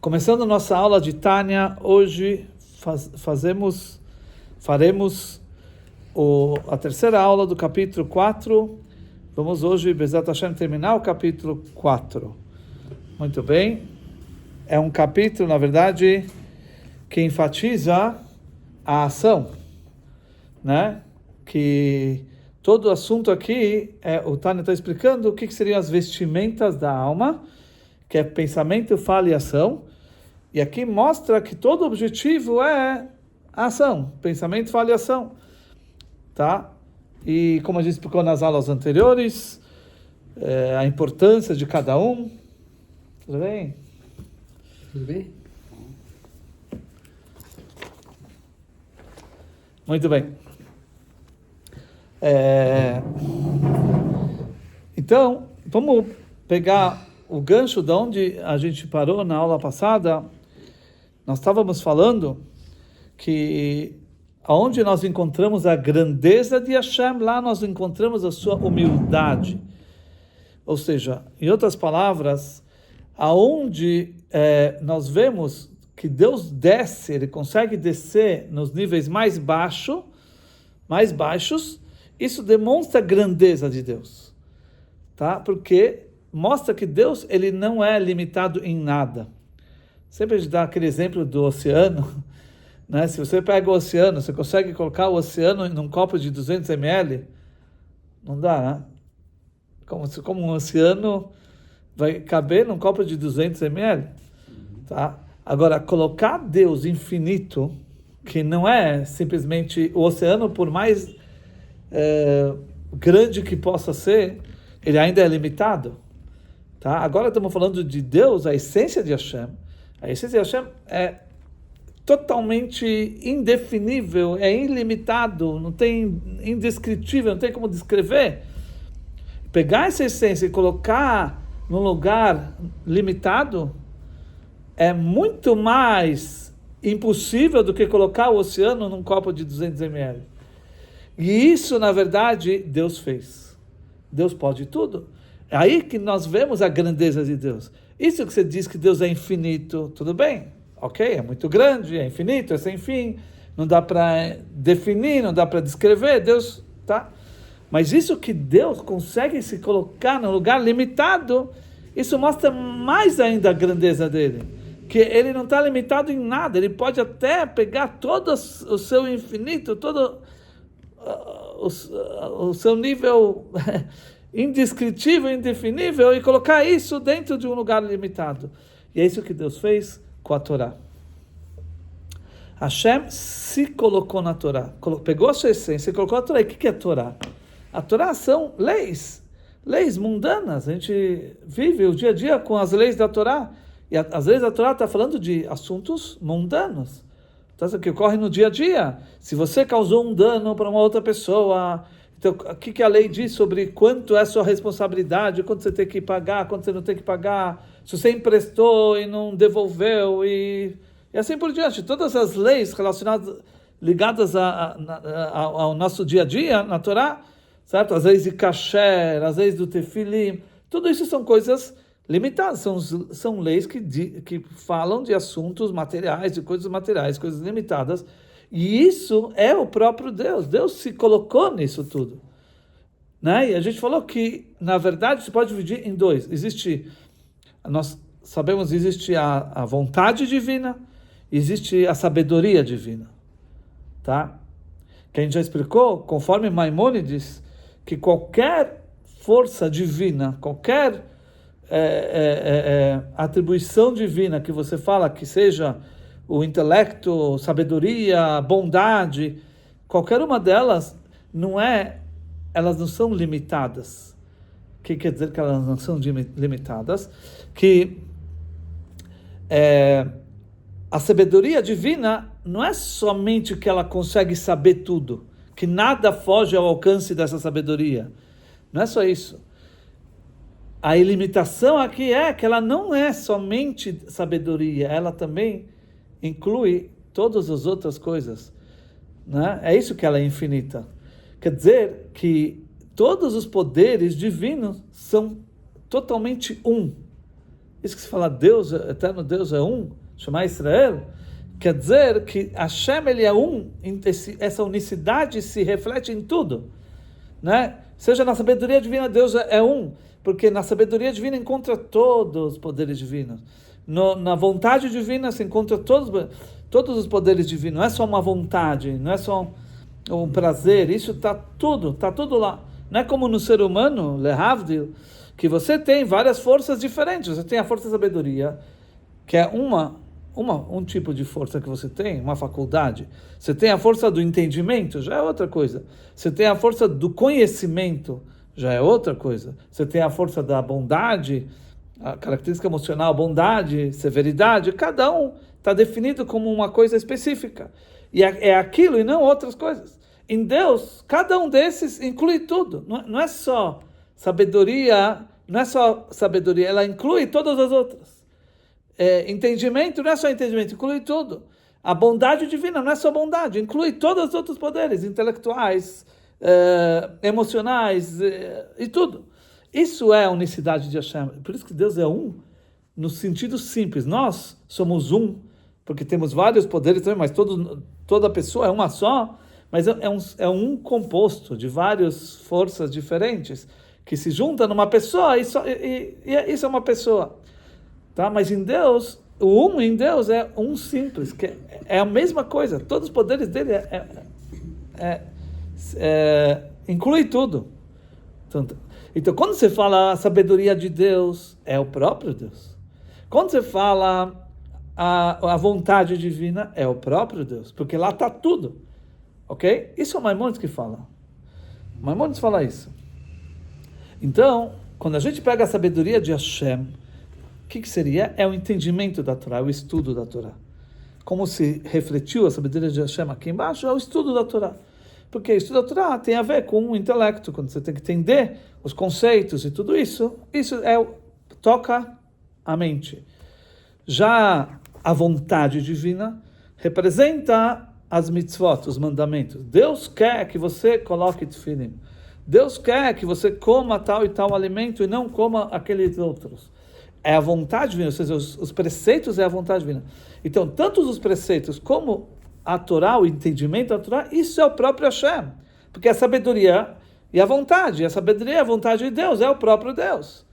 Começando nossa aula de Tânia, hoje faremos a terceira aula do capítulo 4. Vamos hoje, Bezat Hashem, terminar o capítulo 4. Muito bem. É um capítulo, na verdade, que enfatiza a ação, né? Que todo o assunto aqui, o Tânia está explicando o que seriam as vestimentas da alma, que é pensamento, fala e ação. E aqui mostra que todo o objetivo é a ação, pensamento, fala e ação. Tá? E como a gente explicou nas aulas anteriores, a importância de cada um. Tudo bem? Tudo bem? Muito bem. Então, vamos pegar o gancho de onde a gente parou na aula passada. Nós estávamos falando que aonde nós encontramos a grandeza de Hashem, lá nós encontramos a sua humildade. Ou seja, em outras palavras, aonde nós vemos que Deus desce, Ele consegue descer nos níveis mais baixos, isso demonstra a grandeza de Deus. Tá? Porque mostra que Deus, Ele não é limitado em nada. Sempre a gente dá aquele exemplo do oceano, né? Se você pega o oceano, você consegue colocar o oceano num copo de 200 ml? Não dá, né? Como um oceano vai caber num copo de 200 ml? Tá? Agora, colocar Deus infinito, que não é simplesmente o oceano, por mais grande que possa ser, ele ainda é limitado. Tá? Agora estamos falando de Deus, a essência de Hashem. A essência de Hashem é totalmente indefinível, é ilimitado, não tem indescritível, não tem como descrever. Pegar essa essência e colocar num lugar limitado é muito mais impossível do que colocar o oceano num copo de 200 ml. E isso, na verdade, Deus fez. Deus pode tudo. É aí que nós vemos a grandeza de Deus. Isso que você diz que Deus é infinito, tudo bem, ok, é muito grande, é infinito, é sem fim, não dá para definir, não dá para descrever, Deus, tá? Mas isso que Deus consegue se colocar num lugar limitado, isso mostra mais ainda a grandeza dele, que ele não está limitado em nada, ele pode até pegar todo o seu infinito, todo o seu nível indescritível, indefinível, e colocar isso dentro de um lugar limitado. E é isso que Deus fez com a Torá. Hashem se colocou na Torá, pegou a sua essência e colocou a Torá. E o que é a Torá? A Torá são leis mundanas. A gente vive o dia a dia com as leis da Torá. E as leis da Torá estão falando de assuntos mundanos. Então, o que ocorre no dia a dia. Se você causou um dano para uma outra pessoa, então, o que a lei diz sobre quanto é a sua responsabilidade, quanto você tem que pagar, quanto você não tem que pagar, se você emprestou e não devolveu, e assim por diante. Todas as leis relacionadas, ligadas ao nosso dia a dia, na Torá, certo? As leis de kasher, as leis do tefilim, tudo isso são coisas limitadas, são leis que falam de assuntos materiais, de coisas materiais, coisas limitadas. E isso é o próprio Deus. Deus se colocou nisso tudo. Né? E a gente falou que, na verdade, se pode dividir em dois. Nós sabemos, existe a vontade divina, existe a sabedoria divina. Tá? Que a gente já explicou, conforme Maimônides, que qualquer força divina, qualquer atribuição divina que você fala, que seja o intelecto, sabedoria, bondade, qualquer uma delas elas não são limitadas. O que quer dizer que elas não são limitadas? Que a sabedoria divina não é somente que ela consegue saber tudo, que nada foge ao alcance dessa sabedoria. Não é só isso. A ilimitação aqui é que ela não é somente sabedoria, ela também inclui todas as outras coisas, né? É isso que ela é infinita. Quer dizer que todos os poderes divinos são totalmente um. isso que se fala Deus, eterno Deus é um, chamar Israel, quer dizer que Hashem ele é um, essa unicidade se reflete em tudo, né? Seja na sabedoria divina, Deus é um, porque na sabedoria divina encontra todos os poderes divinos. Na vontade divina se encontra todos os poderes divinos. Não é só uma vontade, não é só um prazer, isso está tudo lá. Não é como no ser humano, Lehavdil, que você tem várias forças diferentes. Você tem a força da sabedoria, que é um tipo de força que você tem, uma faculdade. Você tem a força do entendimento, já é outra coisa. Você tem a força do conhecimento, já é outra coisa. Você tem a força da bondade, a característica emocional, bondade, severidade. Cada um está definido como uma coisa específica. E é aquilo e não outras coisas. Em Deus, cada um desses inclui tudo. Não é só sabedoria, ela inclui todas as outras. Entendimento não é só entendimento, inclui tudo. A bondade divina não é só bondade, inclui todos os outros poderes intelectuais, emocionais e tudo. Isso é a unicidade de Hashem. Por isso que Deus é um no sentido simples. Nós somos um, porque temos vários poderes também, mas toda pessoa é uma só, mas é um composto de várias forças diferentes que se juntam numa pessoa e isso é uma pessoa. Tá? Mas em Deus, o um em Deus é um simples, que é a mesma coisa. Todos os poderes dele inclui tudo. Então, quando você fala a sabedoria de Deus, é o próprio Deus. Quando você fala a vontade divina, é o próprio Deus, porque lá está tudo. Ok? Isso é o Maimonides que fala. O Maimonides fala isso. Então, quando a gente pega a sabedoria de Hashem, o que seria? É o entendimento da Torá, o estudo da Torá. Como se refletiu a sabedoria de Hashem aqui embaixo, é o estudo da Torá. Porque o estudo da Torá tem a ver com o intelecto, quando você tem que entender os conceitos e tudo isso, toca a mente. Já a vontade divina representa as mitzvot, os mandamentos. Deus quer que você coloque tefilim. Deus quer que você coma tal e tal alimento e não coma aqueles outros. É a vontade divina, ou seja, os preceitos é a vontade divina. Então, tanto os preceitos como a Torá, o entendimento da Torá, isso é o próprio Hashem. Porque a sabedoria e a vontade, a sabedoria e a vontade de Deus é o próprio Deus.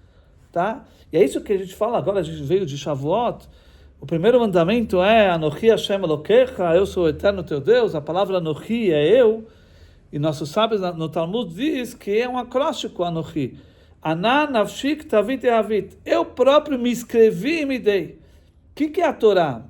Tá? E é isso que a gente fala agora, a gente veio de Shavuot. O primeiro mandamento é Anochi Hashem Elokecha, eu sou o eterno teu Deus. A palavra Anochi é eu. E nossos sábios no Talmud diz que é um acróstico Anochi. Ana nafshik tavit ehavit. Eu próprio me escrevi e me dei. O que é a Torá?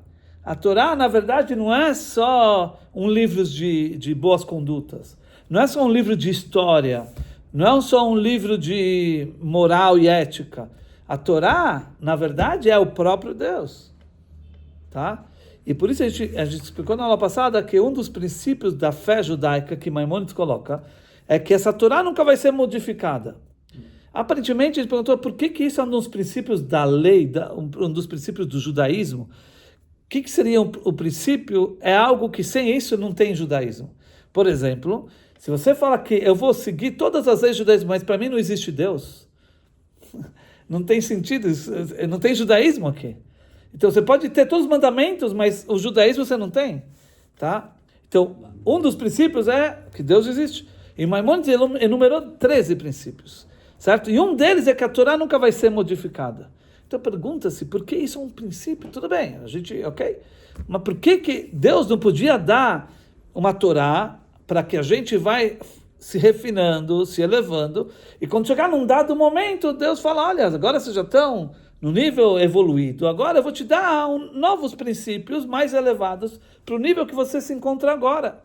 A Torá, na verdade, não é só um livro de boas condutas. Não é só um livro de história. Não é só um livro de moral e ética. A Torá, na verdade, é o próprio Deus. Tá? E por isso a gente explicou na aula passada que um dos princípios da fé judaica que Maimonides coloca é que essa Torá nunca vai ser modificada. Aparentemente, ele perguntou por que isso é um dos princípios da lei, um dos princípios do judaísmo. O que seria o princípio? É algo que sem isso não tem judaísmo. Por exemplo, se você fala que eu vou seguir todas as leis judaísmo, mas para mim não existe Deus, não tem sentido, não tem judaísmo aqui. Então você pode ter todos os mandamentos, mas o judaísmo você não tem. Tá? Então, um dos princípios é que Deus existe. E Maimonides enumerou 13 princípios. Certo? E um deles é que a Torá nunca vai ser modificada. Então pergunta-se, por que isso é um princípio? Tudo bem, ok? Mas por que Deus não podia dar uma Torá para que a gente vai se refinando, se elevando, e quando chegar num dado momento, Deus fala, olha, agora vocês já estão no nível evoluído, agora eu vou te dar novos princípios mais elevados para o nível que você se encontra agora.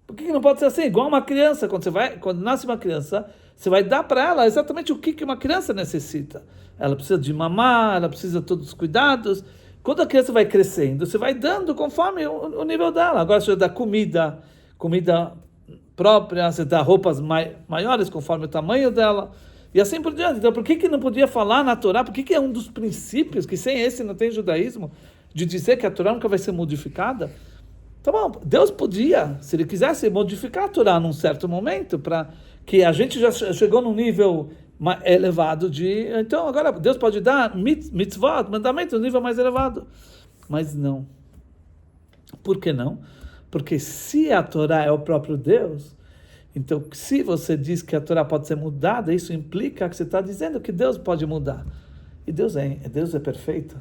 Por que não pode ser assim? Igual uma criança, quando nasce uma criança, você vai dar para ela exatamente o que uma criança necessita. Ela precisa de mamar, ela precisa de todos os cuidados. Quando a criança vai crescendo, você vai dando conforme o nível dela. Agora você dá comida própria, você dá roupas maiores conforme o tamanho dela, e assim por diante. Então, por que não podia falar na Torá? Por que é um dos princípios, que sem esse não tem judaísmo, de dizer que a Torá nunca vai ser modificada? Tá bom, Deus podia, se ele quisesse, modificar a Torá num certo momento, para que a gente já chegou num nível elevado de... Então, agora, Deus pode dar mitzvot, mandamentos, no nível mais elevado. Mas não. Por que não? Porque se a Torá é o próprio Deus, então, se você diz que a Torá pode ser mudada, isso implica que você está dizendo que Deus pode mudar. E Deus é perfeito.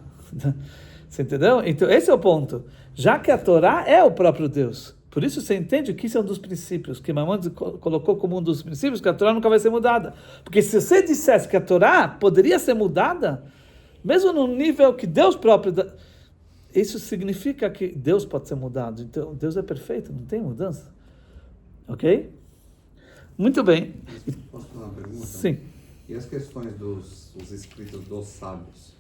Você entendeu? Então, esse é o ponto. Já que a Torá é o próprio Deus. Por isso você entende que isso é um dos princípios, que Maimônides colocou como um dos princípios, que a Torá nunca vai ser mudada. Porque se você dissesse que a Torá poderia ser mudada, mesmo no nível que Deus próprio... Isso significa que Deus pode ser mudado. Então, Deus é perfeito, não tem mudança. Ok? Muito bem. Posso fazer uma pergunta? Sim. E as questões dos escritos dos sábios?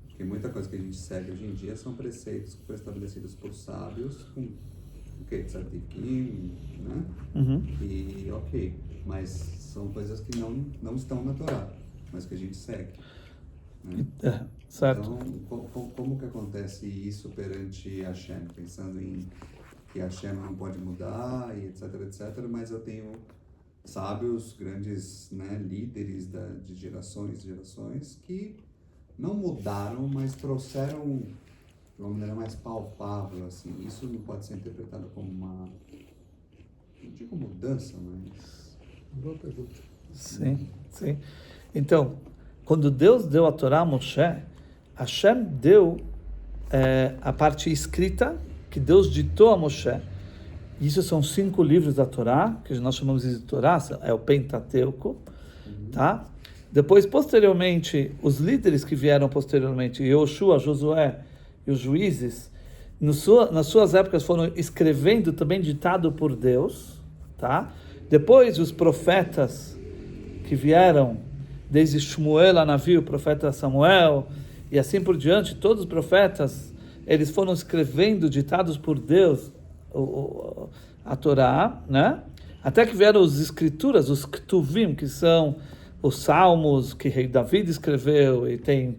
Porque muita coisa que a gente segue hoje em dia são preceitos que foram estabelecidos por sábios, com o que? Tzadikim, né? Uhum. E ok, mas são coisas que não estão na Torá, mas que a gente segue. Né? Certo. Então, como que acontece isso perante Hashem? Pensando em que Hashem não pode mudar, e etc, mas eu tenho sábios, grandes, né, líderes de gerações que não mudaram, mas trouxeram de uma maneira mais palpável, assim. Isso não pode ser interpretado como uma, não digo mudança, mas... Boa pergunta. Sim. Então, quando Deus deu a Torá a Moshe, Hashem deu a parte escrita que Deus ditou a Moshe. Isso são 5 livros da Torá, que nós chamamos de Torá, é o Pentateuco, tá? Depois, posteriormente, os líderes que vieram posteriormente, Yoshua, Josué e os juízes, nas suas épocas foram escrevendo também ditado por Deus, tá? Depois, os profetas que vieram, desde Shmuel a Navi, o profeta Samuel, e assim por diante, todos os profetas, eles foram escrevendo ditados por Deus, a Torá, né? Até que vieram as escrituras, os Ktuvim, que são os salmos que rei David escreveu, e tem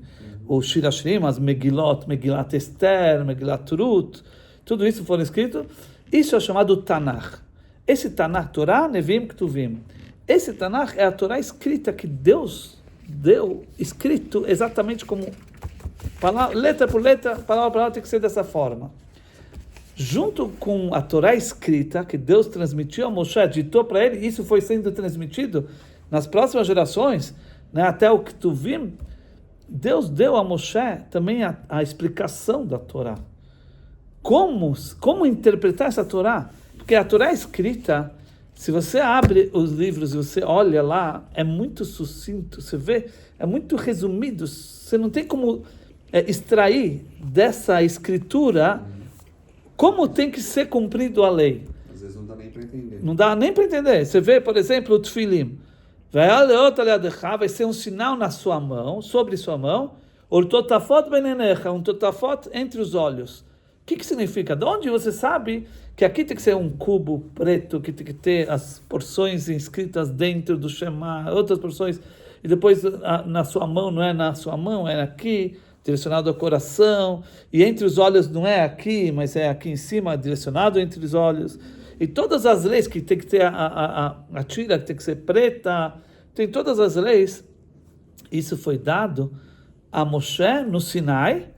o Shir Hashirim, as Megilot, Megilat Esther, Megilat Ruth, tudo isso foram escritos. Isso é chamado Tanakh. Esse Tanakh, Torá, Nevim, Ktuvim. Esse Tanakh é a Torá escrita que Deus deu, escrito exatamente como letra por letra, palavra por palavra, tem que ser dessa forma. Junto com a Torá escrita, que Deus transmitiu a Moshe, ditou para ele, isso foi sendo transmitido nas próximas gerações, né, até o Ktuvim, Deus deu a Moshe também a explicação da Torá. Como interpretar essa Torá? Porque a Torá escrita, se você abre os livros e você olha lá, é muito sucinto, você vê, é muito resumido, você não tem como extrair dessa escritura como tem que ser cumprido a lei. Às vezes não dá nem para entender. Não dá nem para entender. Você vê, por exemplo, o Tfilim. Vai ser um sinal na sua mão, sobre sua mão, um totafot entre os olhos. O que significa? De onde você sabe que aqui tem que ser um cubo preto, que tem que ter as porções inscritas dentro do Shema, outras porções, e depois na sua mão, não é na sua mão, é aqui, direcionado ao coração, e entre os olhos não é aqui, mas é aqui em cima, direcionado entre os olhos. E todas as leis que tem que ter a tira, que tem que ser preta, tem todas as leis. Isso foi dado a Moshe no Sinai,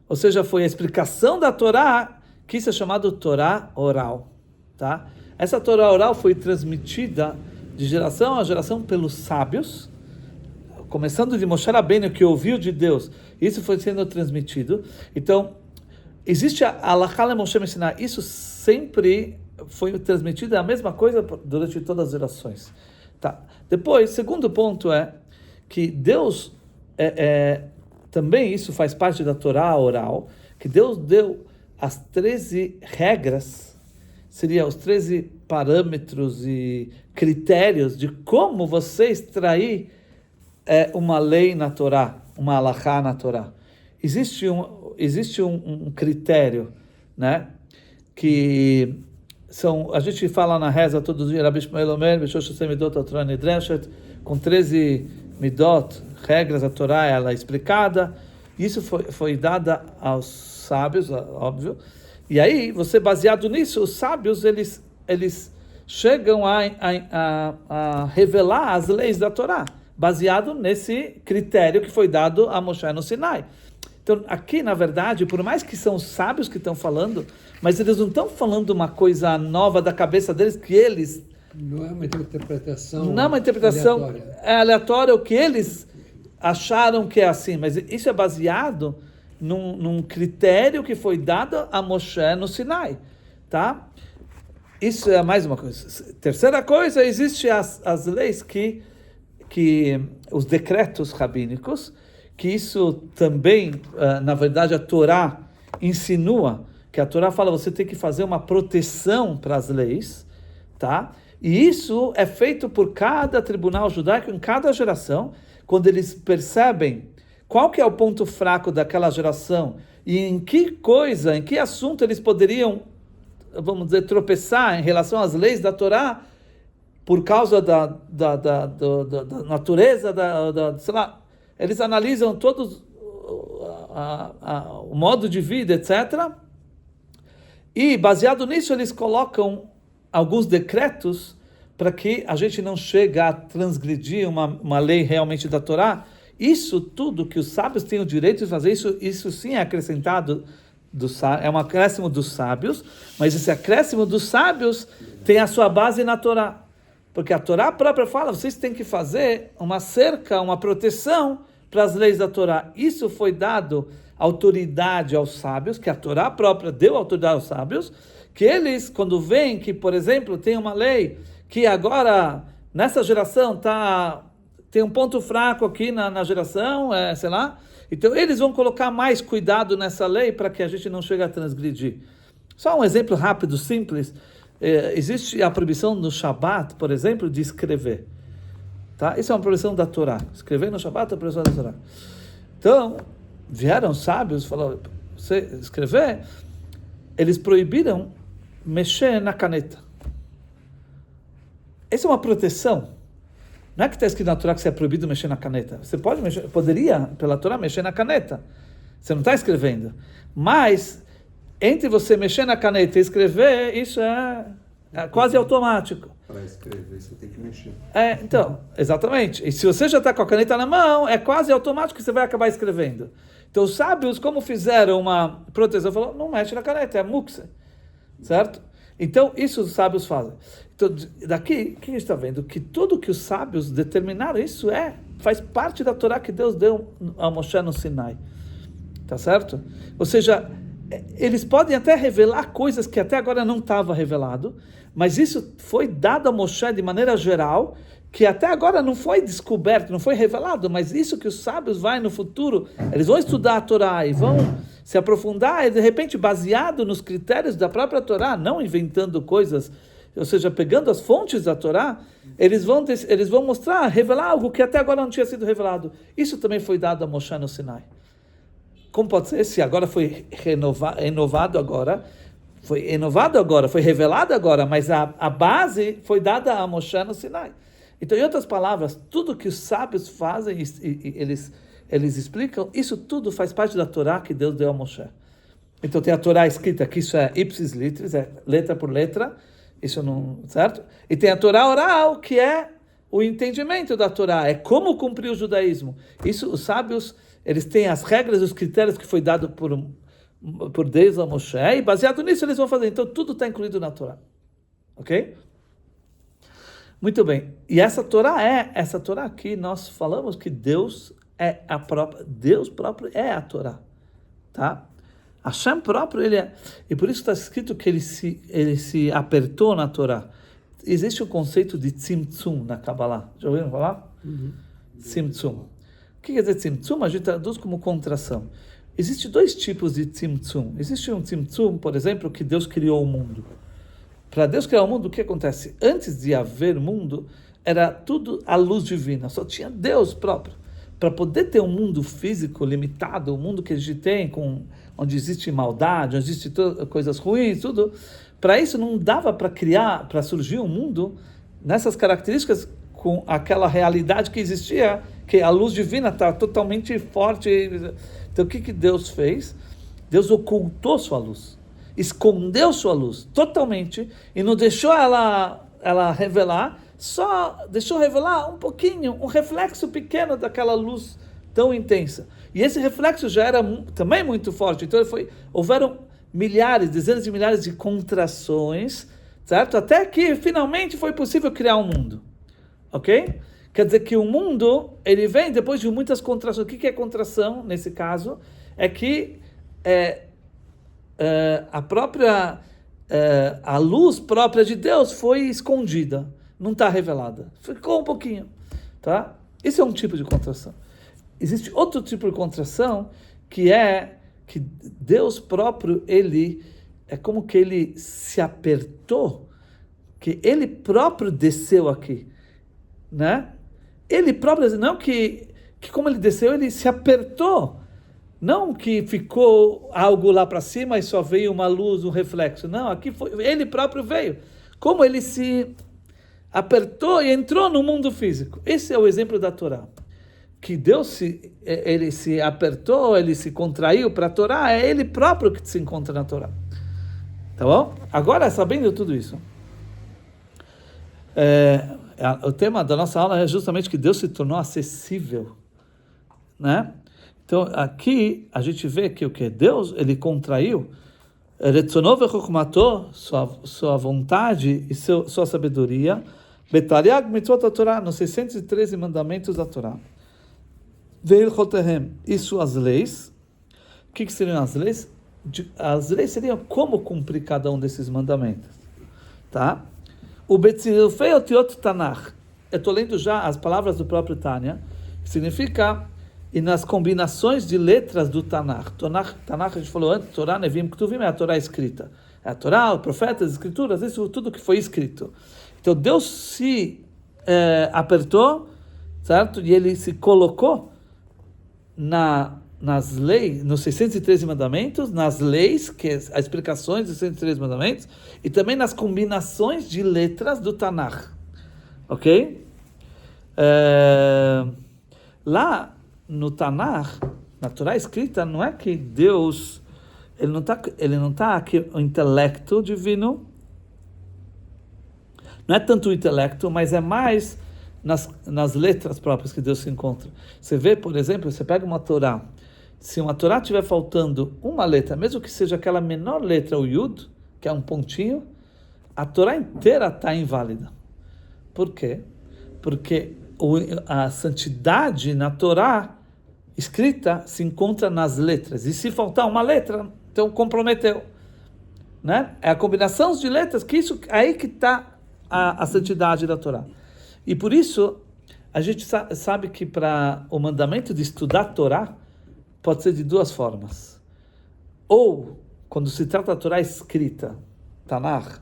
ou seja, foi a explicação da Torá, que isso é chamado Torá oral, tá? Essa Torá oral foi transmitida de geração a geração pelos sábios, começando de Moshe Rabbeinu, que ouviu de Deus, isso foi sendo transmitido. Então, existe a Halakha le Moshe Sinai, isso sempre foi transmitido, a mesma coisa durante todas as gerações. Tá. Depois, segundo ponto é que Deus, também isso faz parte da Torá oral, que Deus deu as 13 regras, seria os 13 parâmetros e critérios de como você extrair uma lei na Torá, uma halakha na Torá. Existe um critério, né, que a gente fala na reza todo dia, Rabbi Shmuel Omer, Midot Torah Nidreshet, com 13 midot, regras, a Torá ela é explicada. Isso foi dada aos sábios, óbvio. E aí, você baseado nisso, os sábios, eles chegam a revelar as leis da Torá. baseado nesse critério que foi dado a Moshe no Sinai. Então, aqui, na verdade, por mais que são os sábios que estão falando, mas eles não estão falando uma coisa nova da cabeça deles, que eles... Não é uma interpretação Não é uma interpretação aleatória. é aleatória, o que eles acharam que é assim, mas isso é baseado num critério que foi dado a Moshe no Sinai, tá? Isso é mais uma coisa. Terceira coisa, existem as leis que os decretos rabínicos, que isso também, na verdade, a Torá insinua, que a Torá fala, você tem que fazer uma proteção para as leis, tá? E isso é feito por cada tribunal judaico em cada geração, quando eles percebem qual que é o ponto fraco daquela geração e em que assunto eles poderiam, vamos dizer, tropeçar em relação às leis da Torá por causa da natureza, sei lá, eles analisam todos o modo de vida, etc. E, baseado nisso, eles colocam alguns decretos para que a gente não chegue a transgredir uma lei realmente da Torá. Isso tudo que os sábios têm o direito de fazer, isso sim é acrescentado, é um acréscimo dos sábios, mas esse acréscimo dos sábios tem a sua base na Torá. Porque a Torá própria fala, vocês têm que fazer uma cerca, uma proteção para as leis da Torá. Isso foi dado autoridade aos sábios, que a Torá própria deu autoridade aos sábios, que eles, quando veem que, por exemplo, tem uma lei que agora, nessa geração, tem um ponto fraco aqui na geração, sei lá, então eles vão colocar mais cuidado nessa lei para que a gente não chegue a transgredir. Só um exemplo rápido, simples. Existe a proibição no Shabat, por exemplo, de escrever. Tá? Isso é uma proibição da Torá. Escrever no Shabat é uma proibição da Torá. Então, vieram sábios, falaram, você escrever, eles proibiram mexer na caneta. Essa é uma proteção. Não é que está escrito na Torá que você é proibido mexer na caneta. Você poderia, pela Torá, mexer na caneta. Você não está escrevendo. Mas, entre você mexer na caneta e escrever, isso é quase automático. Para escrever, você tem que mexer. Então, exatamente. E se você já está com a caneta na mão, é quase automático que você vai acabar escrevendo. Então, os sábios, como fizeram uma proteção, falaram, não mexe na caneta, é mukse. Certo? Então, isso os sábios fazem. Então, daqui, o que a gente está vendo? Que tudo que os sábios determinaram, isso faz parte da Torá que Deus deu a Moshe no Sinai. Tá certo? Ou seja, eles podem até revelar coisas que até agora não estava revelado, mas isso foi dado a Moshe de maneira geral, que até agora não foi descoberto, não foi revelado, mas isso que os sábios vão no futuro, eles vão estudar a Torá e vão se aprofundar, e de repente baseado nos critérios da própria Torá, não inventando coisas, ou seja, pegando as fontes da Torá, eles vão mostrar, revelar algo que até agora não tinha sido revelado. Isso também foi dado a Moshe no Sinai. Como pode ser? Se agora foi renovado agora, foi revelado agora, mas a base foi dada a Moshe no Sinai. Então, em outras palavras, tudo que os sábios fazem, eles explicam, isso tudo faz parte da Torá que Deus deu a Moshe. Então, tem a Torá escrita, que isso é ipsis litteris, é letra por letra, isso não, certo? E tem a Torá oral, que é o entendimento da Torá, é como cumprir o judaísmo. Isso, os sábios, eles têm as regras, os critérios que foi dado por Deus a Moshe, e baseado nisso eles vão fazer. Então, tudo está incluído na Torá. Ok? Muito bem. E essa Torá aqui, nós falamos que Deus próprio é a Torá. Tá? Hashem próprio, ele é. E por isso está escrito que ele se apertou na Torá. Existe o conceito de tzimtzum na Kabbalah. Já ouviram falar? Tzimtzum. O que quer dizer tzimtzum? A gente traduz como contração. Existem dois tipos de tzimtzum. Existe um tzimtzum, por exemplo, que Deus criou o mundo. Para Deus criar o mundo, o que acontece? Antes de haver mundo, era tudo a luz divina. Só tinha Deus próprio. Para poder ter um mundo físico limitado, o mundo que a gente tem, onde existe maldade, onde existe coisas ruins, tudo, para isso não dava para surgir um mundo nessas características, com aquela realidade que existia, que a luz divina está totalmente forte. Então o que Deus fez? Deus ocultou sua luz, escondeu sua luz totalmente e não deixou ela revelar, só deixou revelar um pouquinho, um reflexo pequeno daquela luz tão intensa. E esse reflexo já era também muito forte. Então houveram milhares, dezenas de milhares de contrações, certo? Até que finalmente foi possível criar um mundo. Ok? Quer dizer que o mundo, ele vem depois de muitas contrações. O que é contração, nesse caso? É que a luz própria de Deus foi escondida, não está revelada. Ficou um pouquinho. Tá? Esse é um tipo de contração. Existe outro tipo de contração, que é que Deus próprio, ele é como que ele se apertou, que ele próprio desceu aqui, né? Ele próprio, não que como ele desceu, ele se apertou, não que ficou algo lá para cima e só veio uma luz, um reflexo, não, aqui foi, ele próprio veio, como ele se apertou e entrou no mundo físico. Esse é o exemplo da Torá. Que Deus ele se apertou, ele se contraiu para a Torá, é ele próprio que se encontra na Torá. Tá bom? Agora, sabendo tudo isso, o tema da nossa aula é justamente que Deus se tornou acessível, né? Então, aqui a gente vê que o que Deus, ele contraiu, Retzonov e Chokhmato, sua vontade e sua sabedoria, Betariag mitzvot da Torá, nos 613 mandamentos da Torá. Veilchotehem, e suas leis. O que seriam as leis? As leis seriam como cumprir cada um desses mandamentos. Tá? O Betzilfei Otiot Tanakh. Eu estou lendo já as palavras do próprio Tânia, que significa, e nas combinações de letras do Tanakh. Tanakh a gente falou antes, Torá, Nevim, Ketuvim, é a Torá escrita. É a Torá, os profetas, as escrituras, isso tudo que foi escrito. Então Deus se apertou, certo? E ele se colocou nas leis, nos 613 mandamentos, nas leis, que é as explicações dos 613 mandamentos, e também nas combinações de letras do Tanakh. Ok? Lá no Tanakh, na Torá escrita, não é que Deus, ele não tá aqui o intelecto divino, não é tanto o intelecto, mas é mais nas letras próprias que Deus se encontra. Você vê, por exemplo, você pega uma Torá, se uma Torá estiver faltando uma letra, mesmo que seja aquela menor letra, o Yud, que é um pontinho, a Torá inteira está inválida. Por quê? Porque a santidade na Torá escrita se encontra nas letras. E se faltar uma letra, então comprometeu. Né? É a combinação de letras, que isso aí que está a santidade da Torá. E por isso, a gente sabe que para o mandamento de estudar a Torá, pode ser de duas formas. Ou, quando se trata da Torá escrita, Tanakh,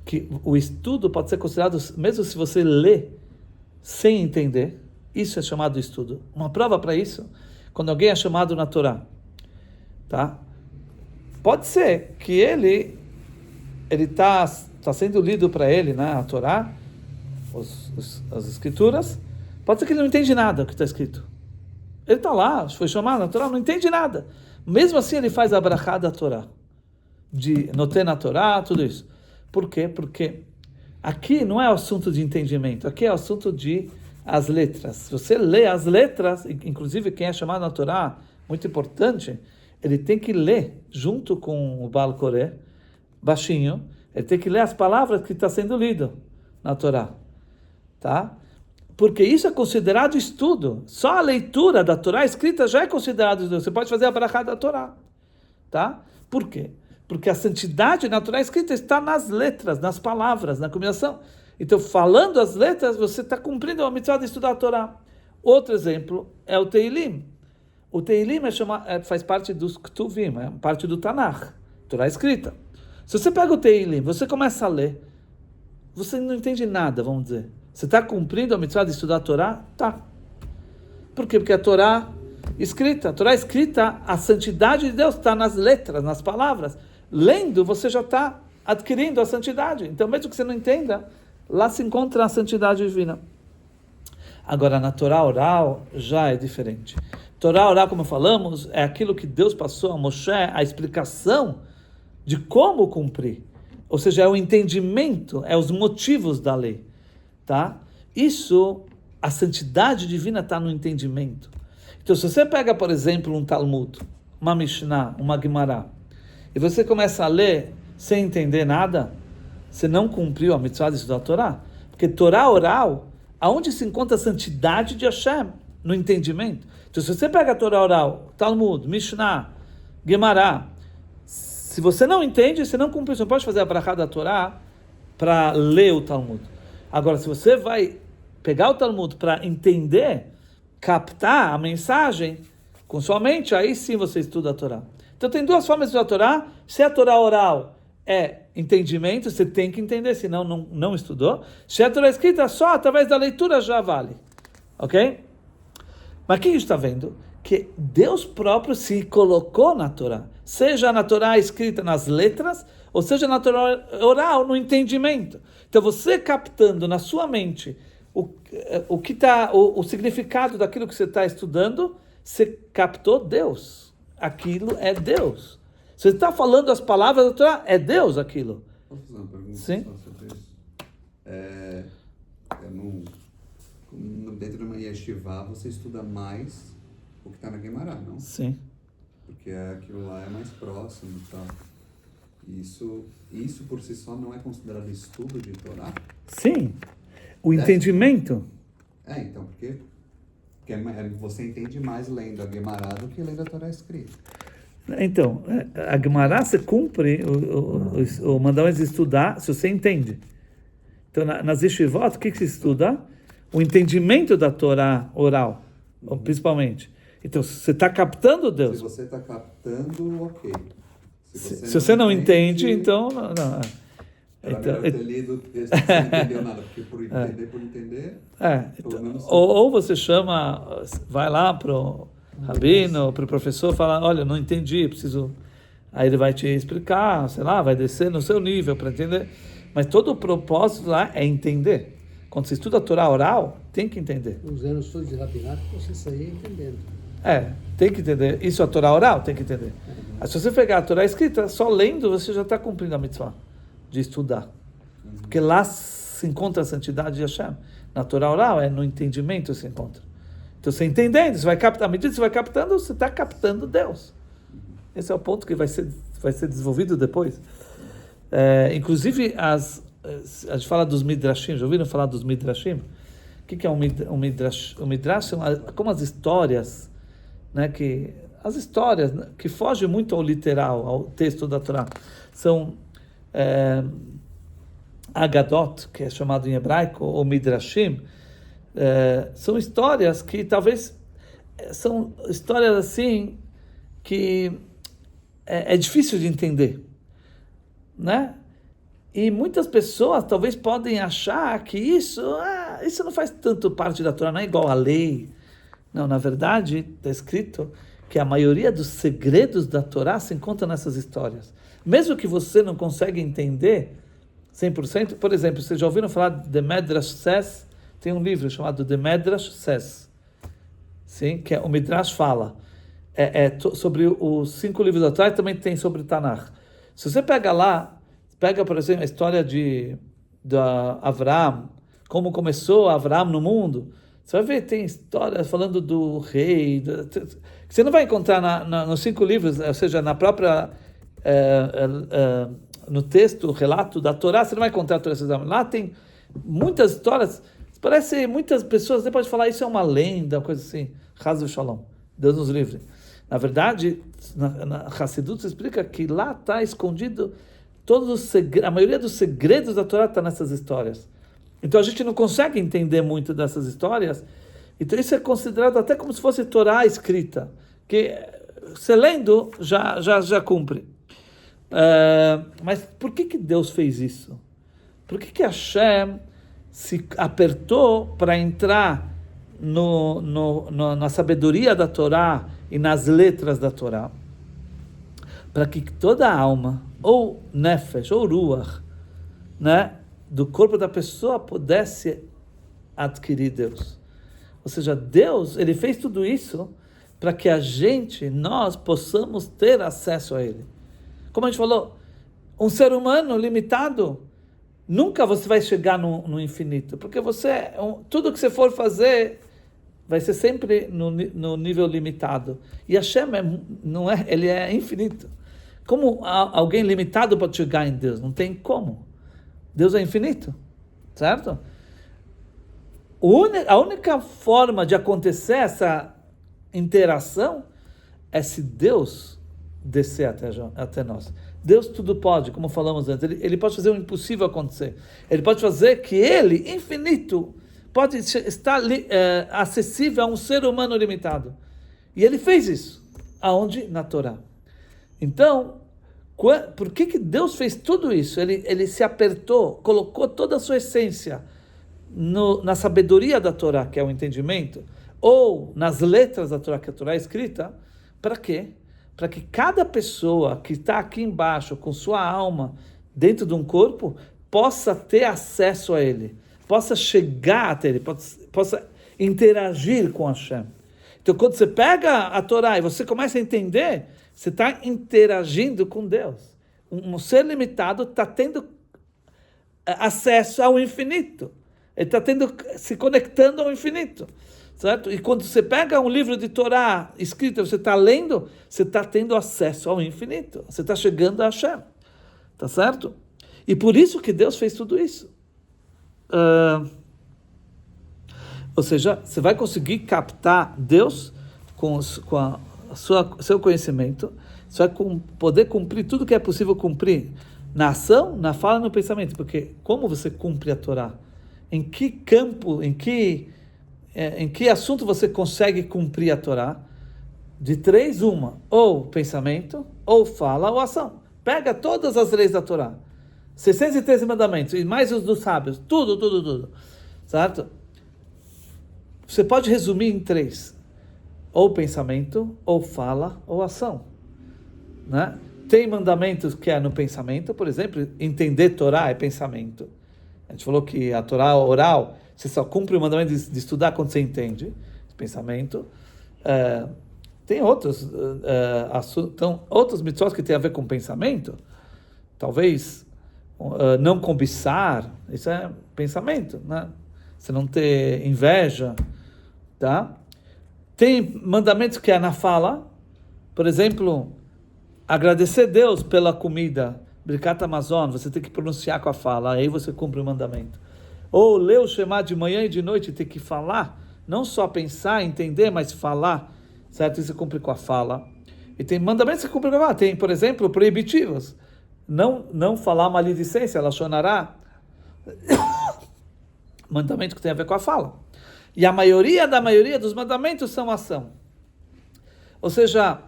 que o estudo pode ser considerado, mesmo se você lê sem entender, isso é chamado estudo. Uma prova para isso, quando alguém é chamado na Torá, tá? Pode ser que ele está sendo lido para ele, né, a Torá, as escrituras, pode ser que ele não entende nada do que está escrito. Ele está lá, foi chamado na Torá, não entende nada. Mesmo assim ele faz a brachá da Torá, de noten na Torá, tudo isso. Por quê? Porque aqui não é assunto de entendimento, aqui é assunto de as letras. Se você lê as letras, inclusive quem é chamado na Torá, muito importante, ele tem que ler junto com o Baal Koré, baixinho, ele tem que ler as palavras que está sendo lido na Torá. Tá? Porque isso é considerado estudo. Só a leitura da Torá escrita já é considerado estudo. Você pode fazer a brachá da Torá. Tá? Por quê? Porque a santidade na Torá escrita está nas letras, nas palavras, na combinação. Então, falando as letras, você está cumprindo a mitzvah de estudar a Torá. Outro exemplo é o Teilim. O Teilim faz parte dos Ketuvim, é parte do Tanakh, Torá escrita. Se você pega o Teilim, você começa a ler, você não entende nada, vamos dizer. Você está cumprindo a mitzvah de estudar a Torá? Tá. Por quê? Porque a Torá escrita, a santidade de Deus está nas letras, nas palavras. Lendo, você já está adquirindo a santidade. Então, mesmo que você não entenda, lá se encontra a santidade divina. Agora, na Torá oral, já é diferente. Torá oral, como falamos, é aquilo que Deus passou a Moshe, a explicação de como cumprir. Ou seja, é o entendimento, é os motivos da lei. tá? Isso, a santidade divina está no entendimento. Então, se você pega, por exemplo, um Talmud, uma Mishnah, uma Gemara, e você começa a ler sem entender nada, você não cumpriu a mitzvah de estudar a Torá. Porque Torá oral, aonde se encontra a santidade de Hashem? No entendimento. Então, se você pega a Torá oral, Talmud, Mishnah, Gemara, se você não entende, você não cumpre. Você não pode fazer a brachá da Torá para ler o Talmud. Agora, se você vai pegar o Talmud para entender, captar a mensagem com sua mente, aí sim você estuda a Torá. Então, tem duas formas de estudar a Torá. Se a Torá oral é entendimento, você tem que entender, senão não estudou. Se a Torá escrita, só através da leitura já vale. Ok? Mas o que a gente está vendo? Que Deus próprio se colocou na Torá. Seja na Torá escrita nas letras, ou seja na Torá oral, no entendimento. Então você captando na sua mente o que tá, o significado daquilo que você está estudando, você captou Deus. Aquilo é Deus. Você está falando as palavras da Torá, é Deus aquilo. Posso fazer uma pergunta Sim. só sobre isso? Dentro de uma yeshiva, você estuda mais o que está na Gemara, não? Sim. Porque aquilo lá é mais próximo e tal. Isso por si só não é considerado estudo de Torá? Sim. O entendimento. Então, porque você entende mais lendo a Gemara do que lendo a Torá escrita. Então, a Gemara você cumpre o mandamento de estudar se você entende. Então, nas yeshivot, o que se estuda? O entendimento da Torá oral, principalmente. Então, você está captando Deus. Se você está captando, ok. Se você não entende, então... Não. Era então, melhor ter lido, você não entendeu nada, porque por entender, pelo menos... Ou você chama, vai lá para o rabino, para o professor, fala, olha, não entendi, preciso... Aí ele vai te explicar, sei lá, vai descer no seu nível para entender. Mas todo o propósito lá é entender. Quando você estuda a Torá oral, tem que entender. Os anos todos de rabinato, você saía entendendo. Tem que entender. Isso é a Torá oral, tem que entender. Aí, se você pegar a Torá escrita, só lendo, você já está cumprindo a mitzvah de estudar. Porque lá se encontra a santidade de Hashem. Na Torá oral, no entendimento se encontra. Então, você entendendo, você vai captar, à medida que você vai captando, você está captando Deus. Esse é o ponto que vai ser desenvolvido depois. Inclusive, a gente fala dos Midrashim, já ouviram falar dos Midrashim? O que é um Midrash? O Midrash são como as histórias, né, as histórias que fogem muito ao literal, ao texto da Torá. São Agadot, que é chamado em hebraico, ou Midrashim. São histórias que talvez são histórias assim que é difícil de entender, né? E muitas pessoas talvez podem achar que isso não faz tanto parte da Torá, não é igual à lei. Não, na verdade, está escrito que a maioria dos segredos da Torá se encontra nessas histórias. Mesmo que você não consiga entender 100%, por exemplo, vocês já ouviram falar de Medrash Sess? Tem um livro chamado The Medrash Sess, sim, que o Midrash fala. Sobre os 5 livros da Torá e também tem sobre Tanakh. Se você pega lá, por exemplo, a história de Avraham, como começou Avraham no mundo, você vai ver, tem histórias falando do rei, que você não vai encontrar nos 5 livros, ou seja, na própria, no texto, o relato da Torá, você não vai encontrar todas essas. Lá tem muitas histórias, parece muitas pessoas depois de falar, isso é uma lenda, uma coisa assim, Chas Shalom, Deus nos livre. Na verdade, na Hassidut se explica que lá está escondido a maioria dos segredos da Torá está nessas histórias. Então a gente não consegue entender muito dessas histórias. Então isso é considerado até como se fosse Torá escrita, que você lendo já cumpre. Mas por que Deus fez isso? Por que Hashem se apertou para entrar na sabedoria da Torá e nas letras da Torá? Para que toda a alma, ou nefesh, ou ruach, né, do corpo da pessoa pudesse adquirir Deus. Ou seja, Deus, ele fez tudo isso para que nós possamos ter acesso a Ele. Como a gente falou, um ser humano limitado, nunca você vai chegar no infinito, porque tudo que você for fazer vai ser sempre no nível limitado. E Hashem não é, ele é infinito. Como alguém limitado pode chegar em Deus? Não tem como. Deus é infinito, certo? A única forma de acontecer essa interação é se Deus descer até nós. Deus tudo pode, como falamos antes. Ele pode fazer o impossível acontecer. Ele pode fazer que ele, infinito, pode estar acessível a um ser humano limitado. E ele fez isso. Aonde? Na Torá. Então, por que Deus fez tudo isso? Ele se apertou, colocou toda a sua essência na sabedoria da Torá, que é o entendimento, ou nas letras da Torá, que a Torá é escrita. Para quê? Para que cada pessoa que está aqui embaixo, com sua alma, dentro de um corpo, possa ter acesso a ele, possa chegar até ele, possa interagir com Hashem. Então, quando você pega a Torá e você começa a entender, você está interagindo com Deus. Um ser limitado está tendo acesso ao infinito. Ele está se conectando ao infinito. Certo? E quando você pega um livro de Torá escrito, você está lendo, você está tendo acesso ao infinito. Você está chegando a Hashem. Tá certo? E por isso que Deus fez tudo isso. Ou seja, você vai conseguir captar Deus com seu conhecimento. Você vai poder cumprir tudo que é possível cumprir na ação, na fala e no pensamento. Porque como você cumpre a Torá? Em que campo, em que assunto você consegue cumprir a Torá? De 3, uma. Ou pensamento, ou fala, ou ação. Pega todas as leis da Torá. 613 mandamentos, e mais os dos sábios. Tudo. Certo? Você pode resumir em 3. Ou pensamento, ou fala, ou ação. Né? Tem mandamentos que é no pensamento, por exemplo, entender Torá é pensamento. A gente falou que a Torá oral, você só cumpre o mandamento de estudar quando você entende. Pensamento. Tem outros outros mitzvot que tem a ver com pensamento. Talvez não cobiçar, isso é pensamento, né? Você não ter inveja, tá? Tem mandamentos que é na fala. Por exemplo, agradecer a Deus pela comida. Birkat Hamazon, você tem que pronunciar com a fala, aí você cumpre o mandamento. Ou ler o Shema de manhã e de noite, tem que falar, não só pensar, entender, mas falar, certo? Isso cumpre com a fala. E tem mandamentos que cumprem com a fala. Tem, por exemplo, proibitivos. Não falar maledicência, lashonará. Mandamento que tem a ver com a fala. E a maioria dos mandamentos são ação. Ou seja,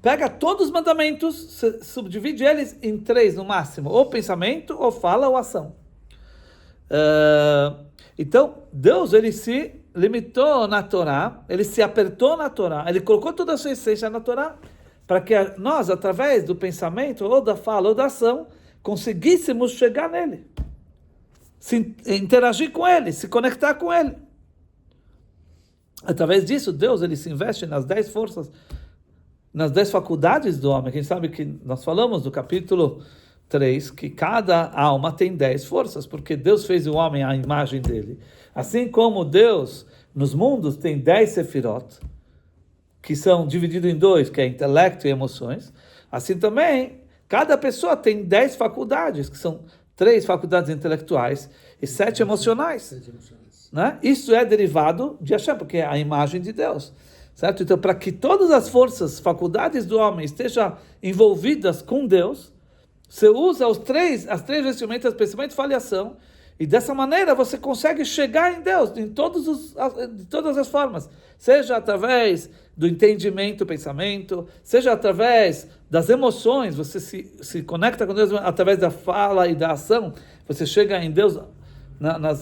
pega todos os mandamentos, subdivide eles em 3 no máximo, ou pensamento, ou fala, ou ação. Então, Deus, ele se limitou na Torá, ele se apertou na Torá, ele colocou toda a sua essência na Torá, para que nós, através do pensamento, ou da fala, ou da ação, conseguíssemos chegar nele, interagir com ele, se conectar com ele. Através disso, Deus, ele se investe nas 10 forças, nas 10 faculdades do homem. Quem sabe que nós falamos do capítulo 3, que cada alma tem 10 forças, porque Deus fez o homem à imagem dele. Assim como Deus, nos mundos, tem 10 sefirot, que são divididos em 2, que é intelecto e emoções, assim também, cada pessoa tem 10 faculdades, que são 3 faculdades intelectuais e 7 emocionais. Né? Isso é derivado de Hashem, porque é a imagem de Deus. Certo? Então, para que todas as forças, faculdades do homem estejam envolvidas com Deus, você usa as três vestimentas, pensamento, fala e ação, e dessa maneira você consegue chegar em Deus, de todas as formas. Seja através do entendimento, pensamento, seja através das emoções, você se conecta com Deus através da fala e da ação, você chega em Deus,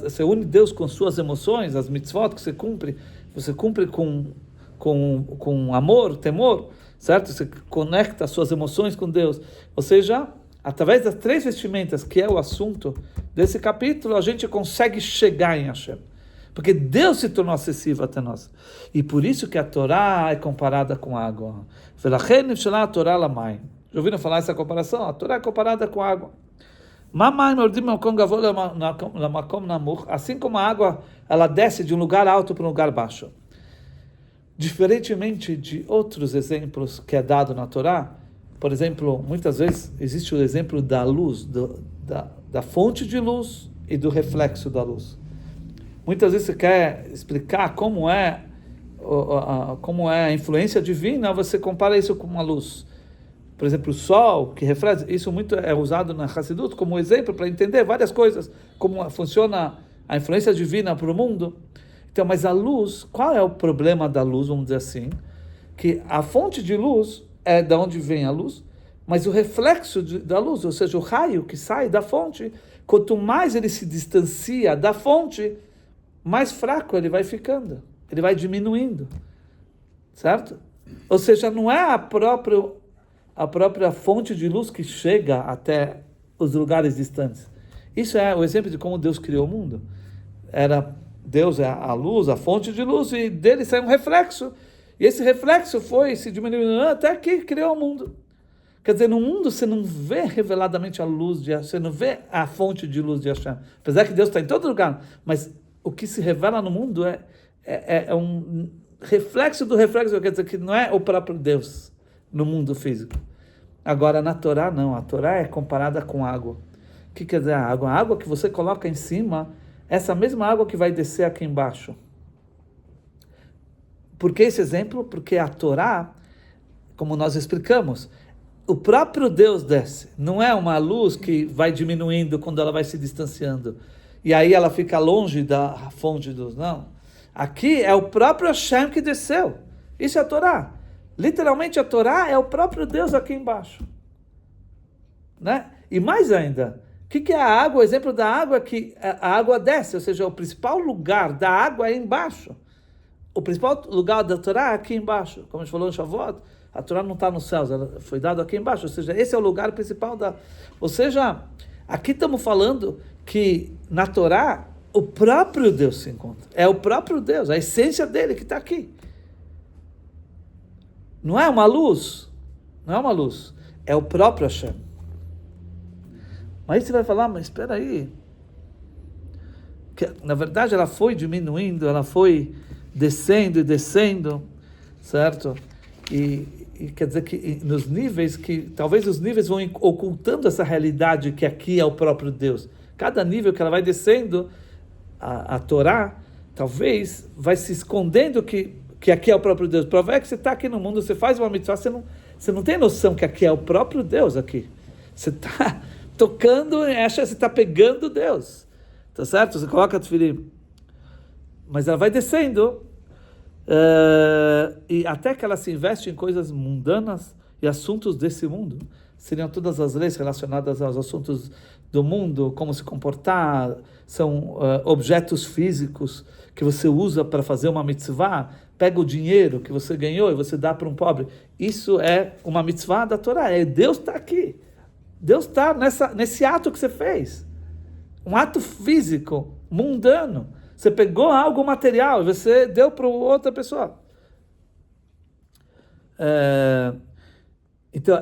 você une Deus com suas emoções, as mitzvot que você cumpre com amor, temor, certo? Você conecta as suas emoções com Deus. Ou seja, através das 3 vestimentas, que é o assunto desse capítulo, a gente consegue chegar em Hashem. Porque Deus se tornou acessível até nós. E por isso que a Torá é comparada com água. Já ouviram falar essa comparação? A Torá é comparada com água. Assim como a água ela desce de um lugar alto para um lugar baixo. Diferentemente de outros exemplos que é dado na Torá, por exemplo, muitas vezes existe o exemplo da luz, da fonte de luz e do reflexo da luz. Muitas vezes você quer explicar como é a influência divina, você compara isso com uma luz. Por exemplo, o sol, que reflete, isso muito é usado na Hassidut como exemplo para entender várias coisas, como funciona a influência divina para o mundo. Então, mas a luz, qual é o problema da luz, vamos dizer assim? Que a fonte de luz é de onde vem a luz, mas o reflexo da luz, ou seja, o raio que sai da fonte, quanto mais ele se distancia da fonte, mais fraco ele vai ficando, ele vai diminuindo, certo? Ou seja, não é a própria fonte de luz que chega até os lugares distantes. Isso é o exemplo de como Deus criou o mundo. Deus é a luz, a fonte de luz, e dele sai um reflexo. E esse reflexo foi se diminuindo até que criou o mundo. Quer dizer, no mundo você não vê reveladamente a luz de Hashem, você não vê a fonte de luz de Hashem. Apesar que Deus está em todo lugar, mas o que se revela no mundo é um reflexo do reflexo, quer dizer que não é o próprio Deus no mundo físico. Agora, na Torá, não. A Torá é comparada com água. O que quer dizer a água? A água que você coloca em cima, essa mesma água que vai descer aqui embaixo. Por que esse exemplo? Porque a Torá, como nós explicamos, o próprio Deus desce. Não é uma luz que vai diminuindo quando ela vai se distanciando. E aí ela fica longe da fonte de luz. Não. Aqui é o próprio Hashem que desceu. Isso é a Torá. Literalmente a Torá é o próprio Deus aqui embaixo. Né? E mais ainda, o que é a água? O exemplo da água é que a água desce, ou seja, o principal lugar da água é embaixo. O principal lugar da Torá é aqui embaixo. Como a gente falou no Shavuot, a Torá não está nos céus, ela foi dada aqui embaixo. Ou seja, esse é o lugar principal da... Ou seja, aqui estamos falando que na Torá o próprio Deus se encontra. É o próprio Deus, a essência dele que está aqui. Não é uma luz, não é uma luz, é o próprio Hashem. Mas aí você vai falar, mas espera aí, que, na verdade ela foi diminuindo, ela foi descendo e descendo, certo? E quer dizer que nos níveis, que talvez os níveis vão ocultando essa realidade que aqui é o próprio Deus. Cada nível que ela vai descendo, a Torá, talvez vai se escondendo que aqui é o próprio Deus. Prova é que você está aqui no mundo, você faz uma mitzvah, você não tem noção que aqui é o próprio Deus aqui. Você está tocando, acha que você está pegando Deus. Tá certo? Você coloca a tefilim. Mas ela vai descendo, e até que ela se investe em coisas mundanas e assuntos desse mundo. Seriam todas as leis relacionadas aos assuntos do mundo, como se comportar, são objetos físicos que você usa para fazer uma mitzvah, pega o dinheiro que você ganhou e você dá para um pobre. Isso é uma mitzvah da Torá, Deus está aqui. Deus está nesse ato que você fez. Um ato físico, mundano. Você pegou algo material e você deu para outra pessoa. Então,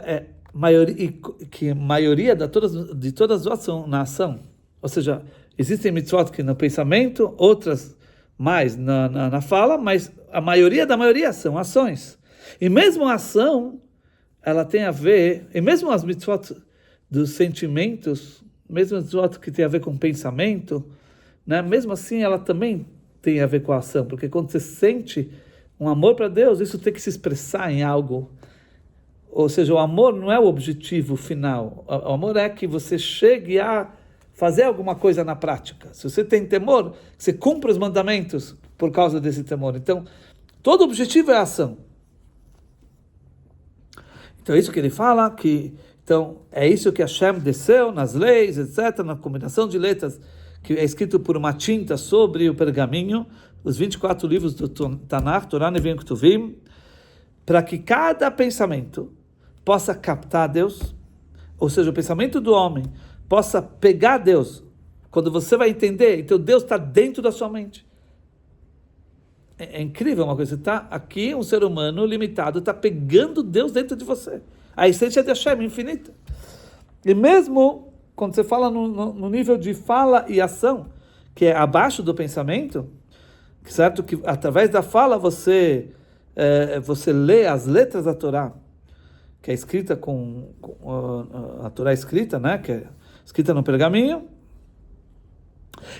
maioria de todas as são na ação. Ou seja, existem mitzvot que no pensamento, outras mais na fala, mas a maioria da maioria são ações. E mesmo a ação, ela tem a ver, e mesmo as mitzvot dos sentimentos, mesmo as mitzvot que tem a ver com pensamento, né, mesmo assim ela também tem a ver com a ação, porque quando você sente um amor para Deus, isso tem que se expressar em algo. Ou seja, o amor não é o objetivo final. O amor é que você chegue a fazer alguma coisa na prática. Se você tem temor, você cumpre os mandamentos por causa desse temor. Então, todo objetivo é a ação. Então, é isso que ele fala, então, é isso que Hashem desceu nas leis, etc., na combinação de letras, que é escrito por uma tinta sobre o pergaminho, os 24 livros do Tanakh, Torá, Neviim, Ketuvim, para que cada pensamento possa captar Deus, ou seja, o pensamento do homem possa pegar Deus. Quando você vai entender, então Deus está dentro da sua mente. É incrível uma coisa, você está aqui, um ser humano limitado, está pegando Deus dentro de você. A essência de Hashem é infinita. E mesmo quando você fala no nível de fala e ação, que é abaixo do pensamento, certo? Que através da fala você lê as letras da Torá, que é escrita a Torá escrita, né? Que é escrita no pergaminho.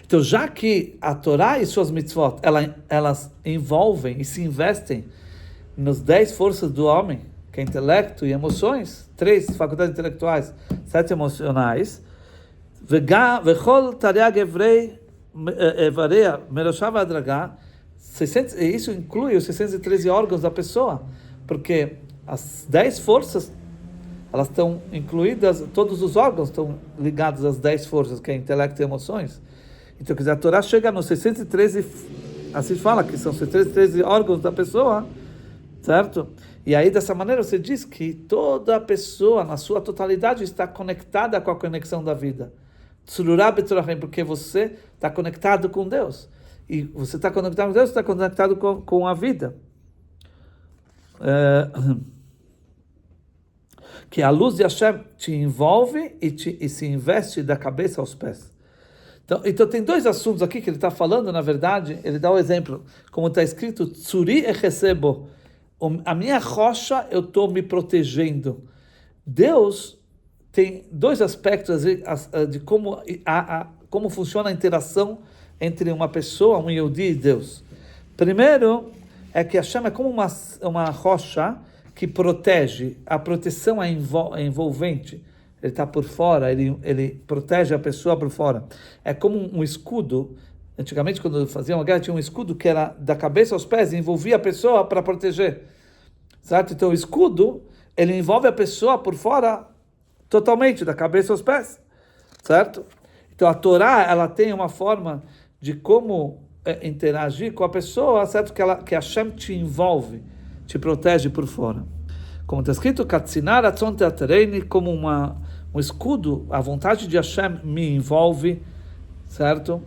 Então, já que a Torá e suas mitzvot, elas envolvem e se investem nos 10 forças do homem, que é intelecto e emoções, 3 faculdades intelectuais, 7 emocionais, vechol tariag evrei evareia meroshav adragá, isso inclui os 613 órgãos da pessoa, porque as 10 forças, elas estão incluídas, todos os órgãos estão ligados às 10 forças, que é intelecto e emoções. Então, quer dizer, a Torá chega nos 613, assim fala, que são 613 órgãos da pessoa, certo? E aí, dessa maneira, você diz que toda pessoa, na sua totalidade, está conectada com a conexão da vida. Tsururá betzorachim, porque você está conectado com Deus. E você está conectado com Deus, está conectado com a vida. Que a luz de Hashem te envolve e se investe da cabeça aos pés. Então tem 2 assuntos aqui que ele está falando, na verdade, ele dá o exemplo, como está escrito, Tsuri echesebo, a minha rocha eu estou me protegendo. Deus tem 2 aspectos de como funciona a interação entre uma pessoa, um Yehudi e Deus. Primeiro, é que Hashem é como uma rocha que protege, a proteção é envolvente. Ele está por fora, ele protege a pessoa por fora. É como um escudo. Antigamente, quando fazia uma guerra, tinha um escudo que era da cabeça aos pés e envolvia a pessoa para proteger. Certo? Então, o escudo, ele envolve a pessoa por fora totalmente, da cabeça aos pés. Certo? Então, a Torá, ela tem uma forma de como interagir com a pessoa, certo? Que Hashem te envolve, te protege por fora. Como está escrito, Katzinar atzon teatereini, como um escudo, a vontade de Hashem me envolve, certo?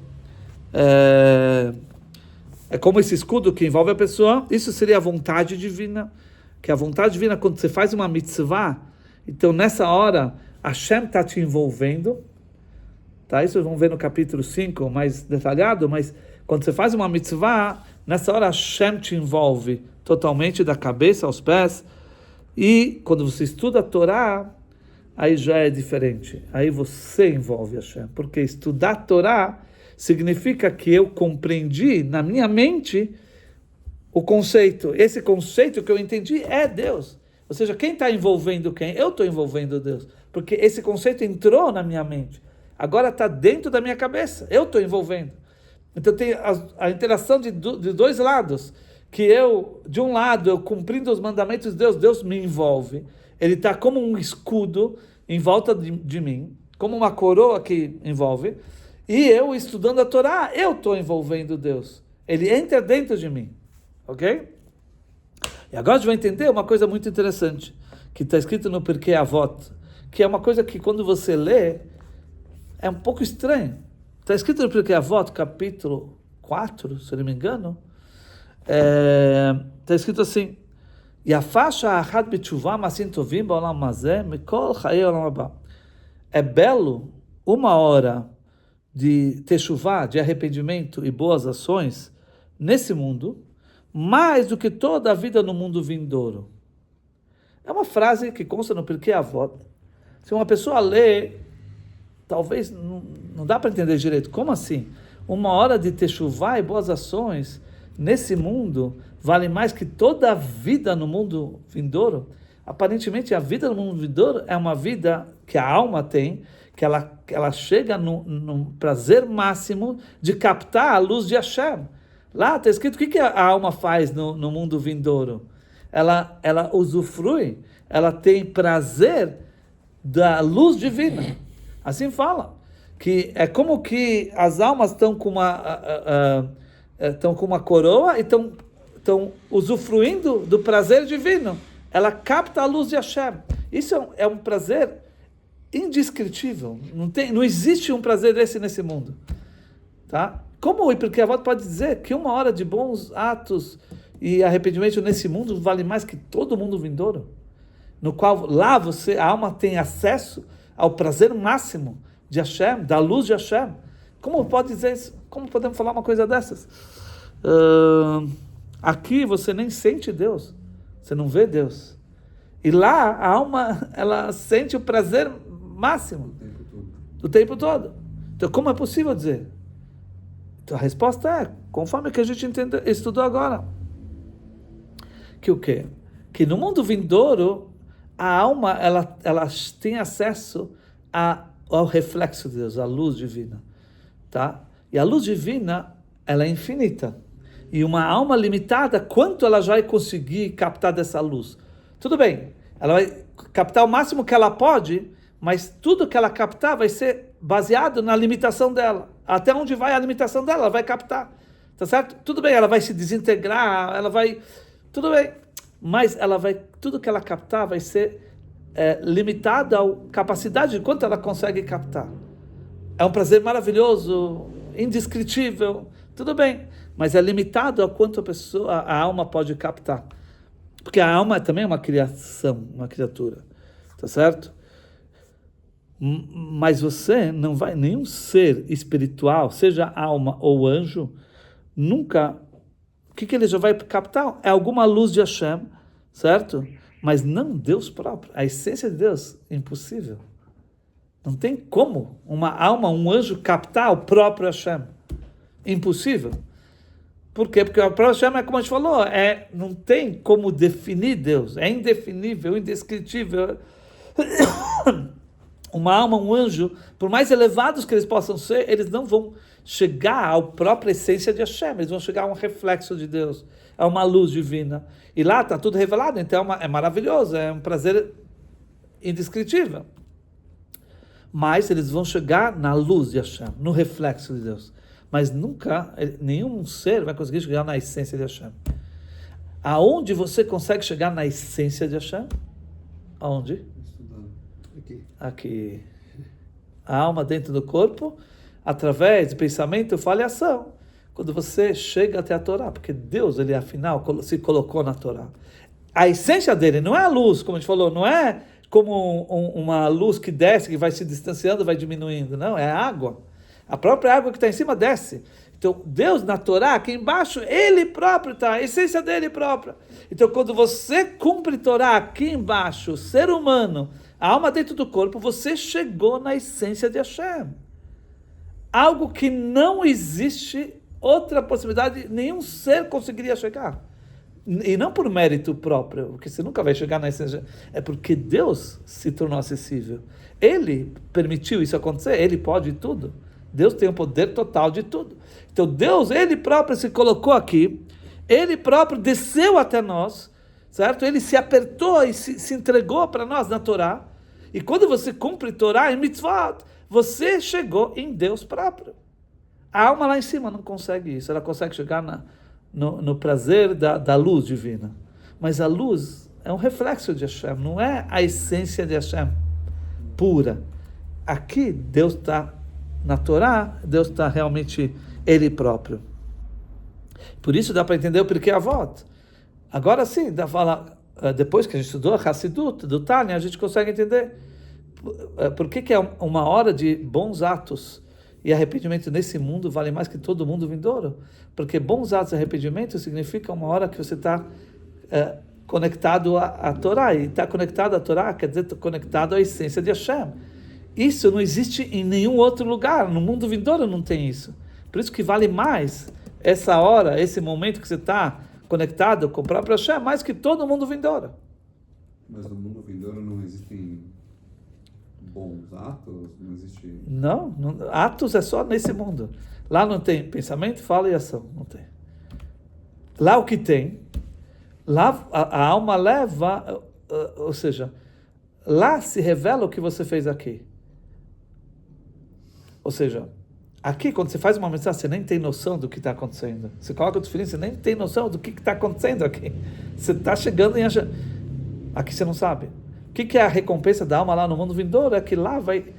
É como esse escudo que envolve a pessoa. Isso seria a vontade divina, que a vontade divina, quando você faz uma mitzvah, então nessa hora, Hashem está te envolvendo, tá? Isso vamos ver no capítulo 5, mais detalhado, mas quando você faz uma mitzvah, nessa hora Hashem te envolve totalmente da cabeça aos pés. E quando você estuda a Torá, aí já é diferente. Aí você envolve Hashem. Porque estudar a Torá significa que eu compreendi na minha mente o conceito. Esse conceito que eu entendi é Deus. Ou seja, quem está envolvendo quem? Eu estou envolvendo Deus. Porque esse conceito entrou na minha mente. Agora está dentro da minha cabeça. Eu estou envolvendo. Então tem a interação de 2 lados. Que eu, de um lado, eu cumprindo os mandamentos de Deus, Deus me envolve. Ele está como um escudo em volta de mim, como uma coroa que envolve. E eu, estudando a Torá, eu estou envolvendo Deus. Ele entra dentro de mim. Ok? E agora a gente vai entender uma coisa muito interessante, que está escrito no Pirkei Avot, que é uma coisa que quando você lê, é um pouco estranho. Está escrito no Pirkei Avot, capítulo 4, se eu não me engano, está escrito assim: é belo uma hora de techuvá, de arrependimento e boas ações nesse mundo, mais do que toda a vida no mundo vindouro. É uma frase que consta no Pirkei Avot. Se uma pessoa lê, talvez não dá para entender direito. Como assim? Uma hora de techuvá e boas ações nesse mundo vale mais que toda a vida no mundo vindouro? Aparentemente, a vida no mundo vindouro é uma vida que a alma tem, que ela chega num prazer máximo de captar a luz de Hashem. Lá está escrito o que a alma faz no mundo vindouro. Ela usufrui, ela tem prazer da luz divina. Assim fala. Que é como que as almas estão com uma coroa e estão usufruindo do prazer divino. Ela capta a luz de Hashem. Isso é um prazer indescritível. Não existe um prazer desse nesse mundo. Tá? Como o Pirkei Avot pode dizer que uma hora de bons atos e arrependimento nesse mundo vale mais que todo mundo vindouro? No qual lá a alma tem acesso ao prazer máximo de Hashem, da luz de Hashem. Como pode dizer isso? Como podemos falar uma coisa dessas? Aqui você nem sente Deus, você não vê Deus. E lá a alma, ela sente o prazer máximo o tempo todo. Então como é possível dizer? Então a resposta é, conforme que a gente estudou agora, que o quê? Que no mundo vindouro, a alma ela tem acesso ao reflexo de Deus, à luz divina. Tá? E a luz divina, ela é infinita. E uma alma limitada, quanto ela já vai conseguir captar dessa luz? Tudo bem, ela vai captar o máximo que ela pode, mas tudo que ela captar vai ser baseado na limitação dela. Até onde vai a limitação dela, ela vai captar. Tá certo? Tudo bem, ela vai se desintegrar, ela vai... Tudo bem, mas ela vai, tudo que ela captar vai ser limitado à capacidade de quanto ela consegue captar. É um prazer maravilhoso, indescritível, tudo bem, mas é limitado a quanto a alma pode captar. Porque a alma também é uma criação, uma criatura, tá certo? Mas você não vai, nenhum ser espiritual, seja alma ou anjo, nunca, o que ele já vai captar? É alguma luz de Hashem, certo? Mas não Deus próprio, a essência de Deus, impossível. Não tem como uma alma, um anjo captar o próprio Hashem. Impossível. Por quê? Porque o próprio Hashem é como a gente falou, não tem como definir Deus, é indefinível, indescritível. Uma alma, um anjo, por mais elevados que eles possam ser, eles não vão chegar à própria essência de Hashem, eles vão chegar a um reflexo de Deus, a uma luz divina. E lá está tudo revelado, então é maravilhoso, é um prazer indescritível. Mas eles vão chegar na luz de Hashem, no reflexo de Deus. Mas nunca, nenhum ser vai conseguir chegar na essência de Hashem. Aonde você consegue chegar na essência de Hashem? Aonde? Aqui. A alma dentro do corpo, através de pensamento, fala e ação. Quando você chega até a Torá, porque Deus, ele afinal se colocou na Torá. A essência dele não é a luz, como a gente falou, não é como uma luz que desce, que vai se distanciando, vai diminuindo. Não, é a água. A própria água que está em cima desce. Então, Deus na Torá, aqui embaixo, Ele próprio está, a essência dele própria. Então, quando você cumpre Torá aqui embaixo, o ser humano, a alma dentro do corpo, você chegou na essência de Hashem. Algo que não existe outra possibilidade, nenhum ser conseguiria chegar. E não por mérito próprio, porque você nunca vai chegar na essência, é porque Deus se tornou acessível. Ele permitiu isso acontecer, Ele pode tudo. Deus tem o poder total de tudo. Então Deus, Ele próprio se colocou aqui, Ele próprio desceu até nós, certo? Ele se apertou e se entregou para nós na Torá. E quando você cumpre Torá e mitzvot, você chegou em Deus próprio. A alma lá em cima não consegue isso, ela consegue chegar no prazer da luz divina. Mas a luz é um reflexo de Hashem, não é a essência de Hashem pura. Aqui Deus está na Torá, Deus está realmente Ele próprio. Por isso dá para entender o Pirkei Avot. Agora sim, dá para falar, depois que a gente estudou a Hassidut, do Tânia, a gente consegue entender por que é uma hora de bons atos e arrependimento nesse mundo vale mais que todo mundo vindouro. Porque bons atos e arrependimento significa uma hora que você está conectado à Torá. E estar conectado à Torá quer dizer conectado à essência de Hashem. Isso não existe em nenhum outro lugar. No mundo vindouro não tem isso. Por isso que vale mais essa hora, esse momento que você está conectado com o próprio Hashem, mais que todo mundo vindouro. Mas no mundo vindouro não existem bons atos? Não existe... Não, atos é só nesse mundo. Lá não tem pensamento, fala e ação. Não tem. Lá o que tem, lá a alma leva, ou seja, lá se revela o que você fez aqui. Ou seja, aqui quando você faz uma mensagem, você nem tem noção do que está acontecendo. Você coloca o tefilim, você nem tem noção do que está acontecendo aqui. Você está chegando em... Aqui você não sabe. O que é a recompensa da alma lá no mundo vindouro? É que lá vai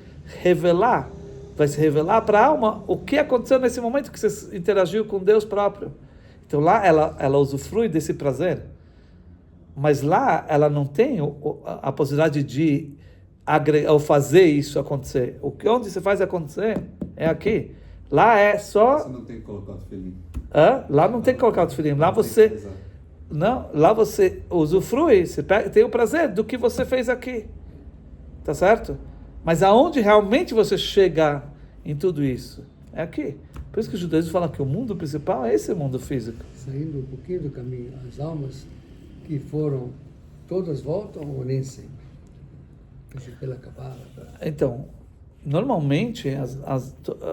se revelar para a alma o que aconteceu nesse momento que você interagiu com Deus próprio. Então lá ela usufrui desse prazer. Mas lá ela não tem a possibilidade de ou fazer isso acontecer. Onde você faz acontecer é aqui. Lá é só... Você não tem que colocar o tefilim. Lá não tem que colocar o tefilim. Lá você... Não, lá você usufrui, você tem o prazer do que você fez aqui. Tá certo? Mas aonde realmente você chega em tudo isso? É aqui. Por isso que os judeus falam que o mundo principal é esse mundo físico. Saindo um pouquinho do caminho, as almas que foram, todas voltam ou nem sempre? Pela Kabbalah. Então, normalmente,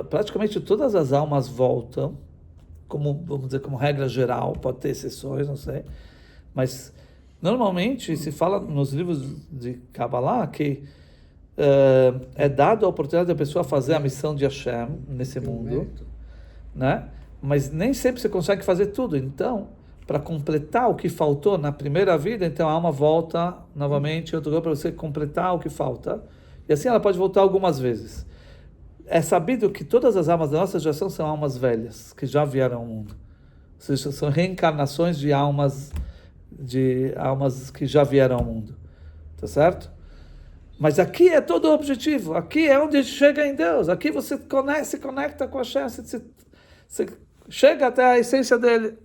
praticamente todas as almas voltam, como, vamos dizer, como regra geral, pode ter exceções, não sei, mas normalmente se fala nos livros de Kabbalah que é dado a oportunidade da pessoa fazer a missão de Hashem nesse mundo, né? Mas nem sempre você consegue fazer tudo. Então, para completar o que faltou na primeira vida, então a alma volta novamente, outro para você completar o que falta. E assim ela pode voltar algumas vezes. É sabido que todas as almas da nossa geração são almas velhas, que já vieram ao mundo. Ou seja, são reencarnações de almas que já vieram ao mundo. Tá certo? Mas aqui é todo o objetivo. Aqui é onde a gente chega em Deus. Aqui você se conecta com a Hashem. Você chega até a essência dele.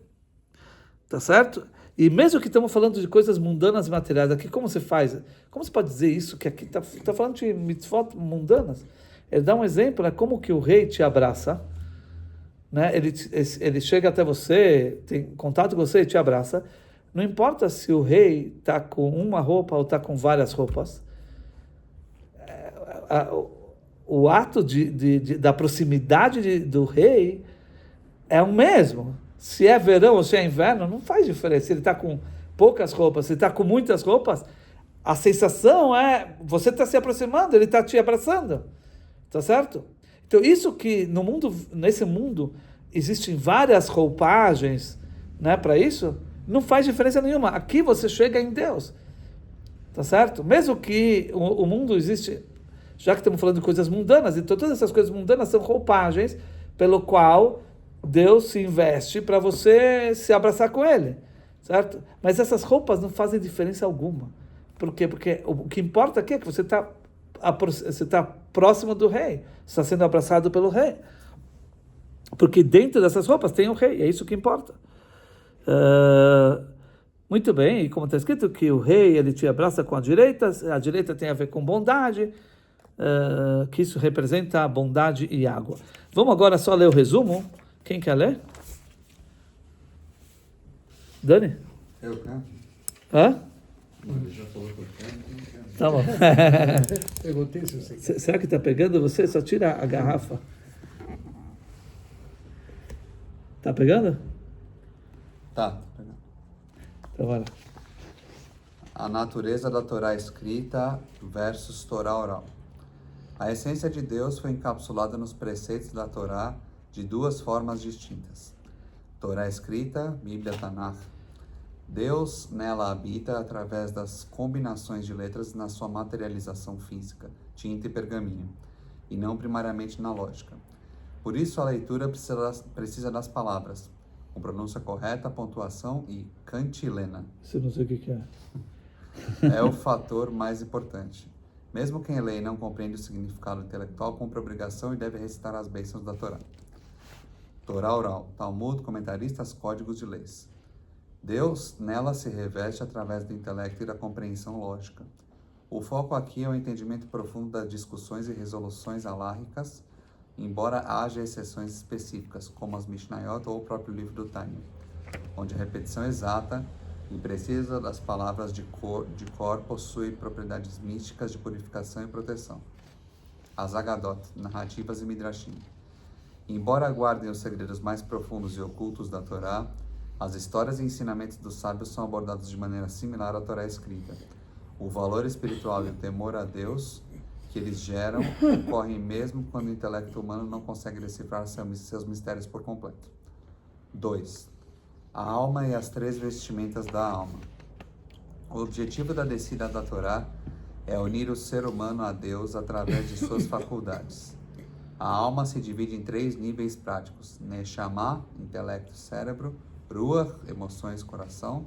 Tá certo? E mesmo que estamos falando de coisas mundanas e materiais, aqui como você faz? Como você pode dizer isso? Que aqui está falando de mitzvot mundanas. Ele dá um exemplo, né? Como que o rei te abraça, né? Ele chega até você, tem contato com você e te abraça. Não importa se o rei está com uma roupa ou está com várias roupas. O ato da proximidade do rei é o mesmo. Se é verão ou se é inverno, não faz diferença. Se ele está com poucas roupas, se ele está com muitas roupas, a sensação é você está se aproximando, ele está te abraçando. Tá certo? Então, isso que nesse mundo, existem várias roupagens, né, para isso, não faz diferença nenhuma. Aqui você chega em Deus. Tá certo? Mesmo que o mundo existe, já que estamos falando de coisas mundanas, então todas essas coisas mundanas são roupagens pelo qual Deus se investe para você se abraçar com Ele, certo? Mas essas roupas não fazem diferença alguma. Por quê? Porque o que importa aqui é que você está próximo do rei, você está sendo abraçado pelo rei. Porque dentro dessas roupas tem o rei, é isso que importa. Muito bem, e como está escrito que o rei ele te abraça com a direita tem a ver com bondade, que isso representa a bondade e água. Vamos agora só ler o resumo. Quem quer ler? Dani? Eu quero. Hã? Ele já falou que eu quero. Tá bom. Perguntei se você quer. Será que está pegando você? Só tira a garrafa. Tá pegando? Tá. Então bora. A natureza da Torá escrita versus Torá oral. A essência de Deus foi encapsulada nos preceitos da Torá de duas formas distintas. Torá escrita, Bíblia Tanakh. Deus nela habita através das combinações de letras na sua materialização física, tinta e pergaminho, e não primariamente na lógica. Por isso a leitura precisa das palavras, com pronúncia correta, pontuação e cantilena. Você não sei o que é. É o fator mais importante. Mesmo quem lê e não compreende o significado intelectual, cumpre a obrigação e deve recitar as bênçãos da Torá. Torá oral, Talmud, comentaristas, códigos de leis. Deus nela se reveste através do intelecto e da compreensão lógica. O foco aqui é o entendimento profundo das discussões e resoluções alárricas, embora haja exceções específicas, como as Mishnayot ou o próprio livro do Tânia, onde a repetição exata e precisa das palavras de cor possui propriedades místicas de purificação e proteção. As Agadot, narrativas e Midrashim. Embora guardem os segredos mais profundos e ocultos da Torá, as histórias e ensinamentos dos sábios são abordados de maneira similar à Torá escrita. O valor espiritual e o temor a Deus que eles geram ocorrem mesmo quando o intelecto humano não consegue decifrar seus mistérios por completo. 2. A alma e as 3 vestimentas da alma. O objetivo da descida da Torá é unir o ser humano a Deus através de suas faculdades. A alma se divide em 3 níveis práticos: Neshama, intelecto e cérebro, Ruach, emoções, coração,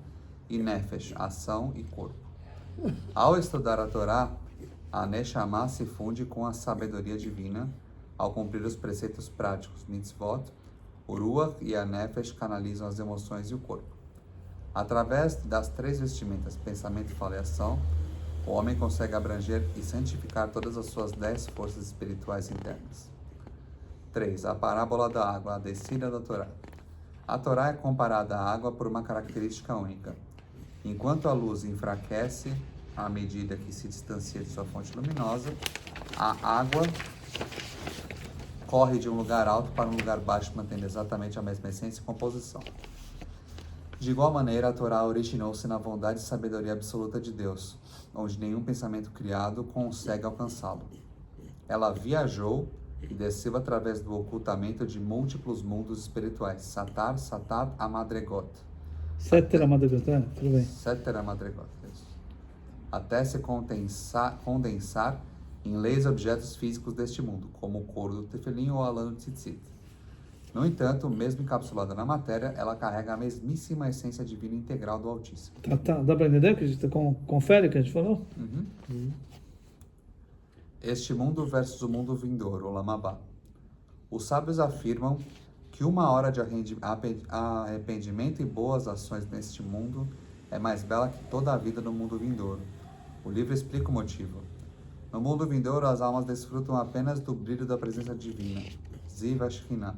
e Nefesh, ação e corpo. Ao estudar a Torá, A Neshama se funde com a sabedoria divina ao cumprir os preceitos práticos, mitzvot. O Ruach e a Nefesh canalizam as emoções e o corpo. Através das 3 vestimentas, pensamento, fala e ação, o homem consegue abranger e santificar todas as suas 10 forças espirituais internas. 3. A parábola da água, a descida da Torá. A Torá é comparada à água por uma característica única. Enquanto a luz enfraquece à medida que se distancia de sua fonte luminosa, a água corre de um lugar alto para um lugar baixo, mantendo exatamente a mesma essência e composição. De igual maneira, a Torá originou-se na bondade e sabedoria absoluta de Deus, onde nenhum pensamento criado consegue alcançá-lo. Ela viajou e desceu através do ocultamento de múltiplos mundos espirituais, Satar, Satat, Amadregot. Seter Amadregot, tudo bem. Seter Amadregot, isso. Até se condensar em leis e objetos físicos deste mundo, como o couro do tefelim ou a lã do tzitzit. No entanto, mesmo encapsulada na matéria, ela carrega a mesmíssima essência divina integral do Altíssimo. Dá para entender que a gente confere o que a gente falou? Este mundo versus o mundo vindouro, o Lamabá. Os sábios afirmam que 1 hora de arrependimento e boas ações neste mundo é mais bela que toda a vida no mundo vindouro. O livro explica o motivo. No mundo vindouro, as almas desfrutam apenas do brilho da presença divina, Ziv Ashkinah.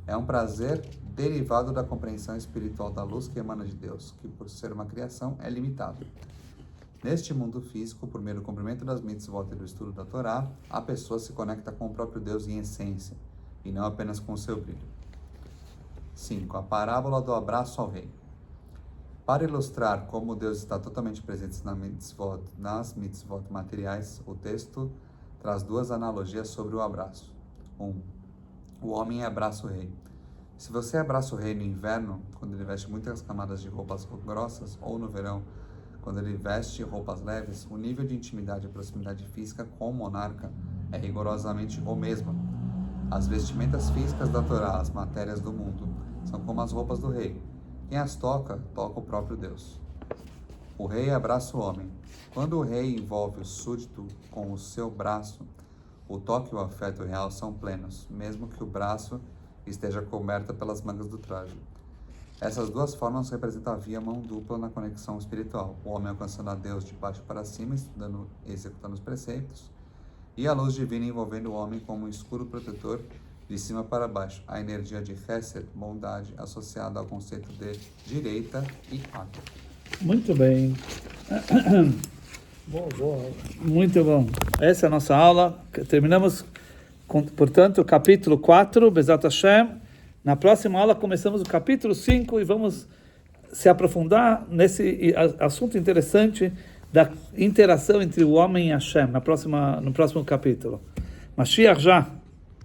É um prazer derivado da compreensão espiritual da luz que emana de Deus, que por ser uma criação é limitado. Neste mundo físico, por meio do cumprimento das mitzvot e do estudo da Torá, a pessoa se conecta com o próprio Deus em essência, e não apenas com o seu brilho. 5. A parábola do abraço ao rei. Para ilustrar como Deus está totalmente presente nas mitzvot materiais, o texto traz 2 analogias sobre o abraço. 1. O homem abraça o rei. Se você abraça o rei no inverno, quando ele veste muitas camadas de roupas grossas, ou no verão, quando ele veste roupas leves, o nível de intimidade e proximidade física com o monarca é rigorosamente o mesmo. As vestimentas físicas da Torá, as matérias do mundo, são como as roupas do rei. Quem as toca, toca o próprio Deus. O rei abraça o homem. Quando o rei envolve o súdito com o seu braço, o toque e o afeto real são plenos, mesmo que o braço esteja coberto pelas mangas do traje. Essas 2 formas representam a via mão dupla na conexão espiritual, o homem alcançando a Deus de baixo para cima, estudando e executando os preceitos, e a luz divina envolvendo o homem como um escudo protetor de cima para baixo, a energia de Chesed, bondade, associada ao conceito de direita e água. Muito bem. Boa. Muito bom. Essa é a nossa aula. Terminamos, portanto, o capítulo 4, Bezat Hashem. Na próxima aula começamos o capítulo 5 e vamos se aprofundar nesse assunto interessante da interação entre o homem e Hashem, no próximo capítulo. Mashiach já.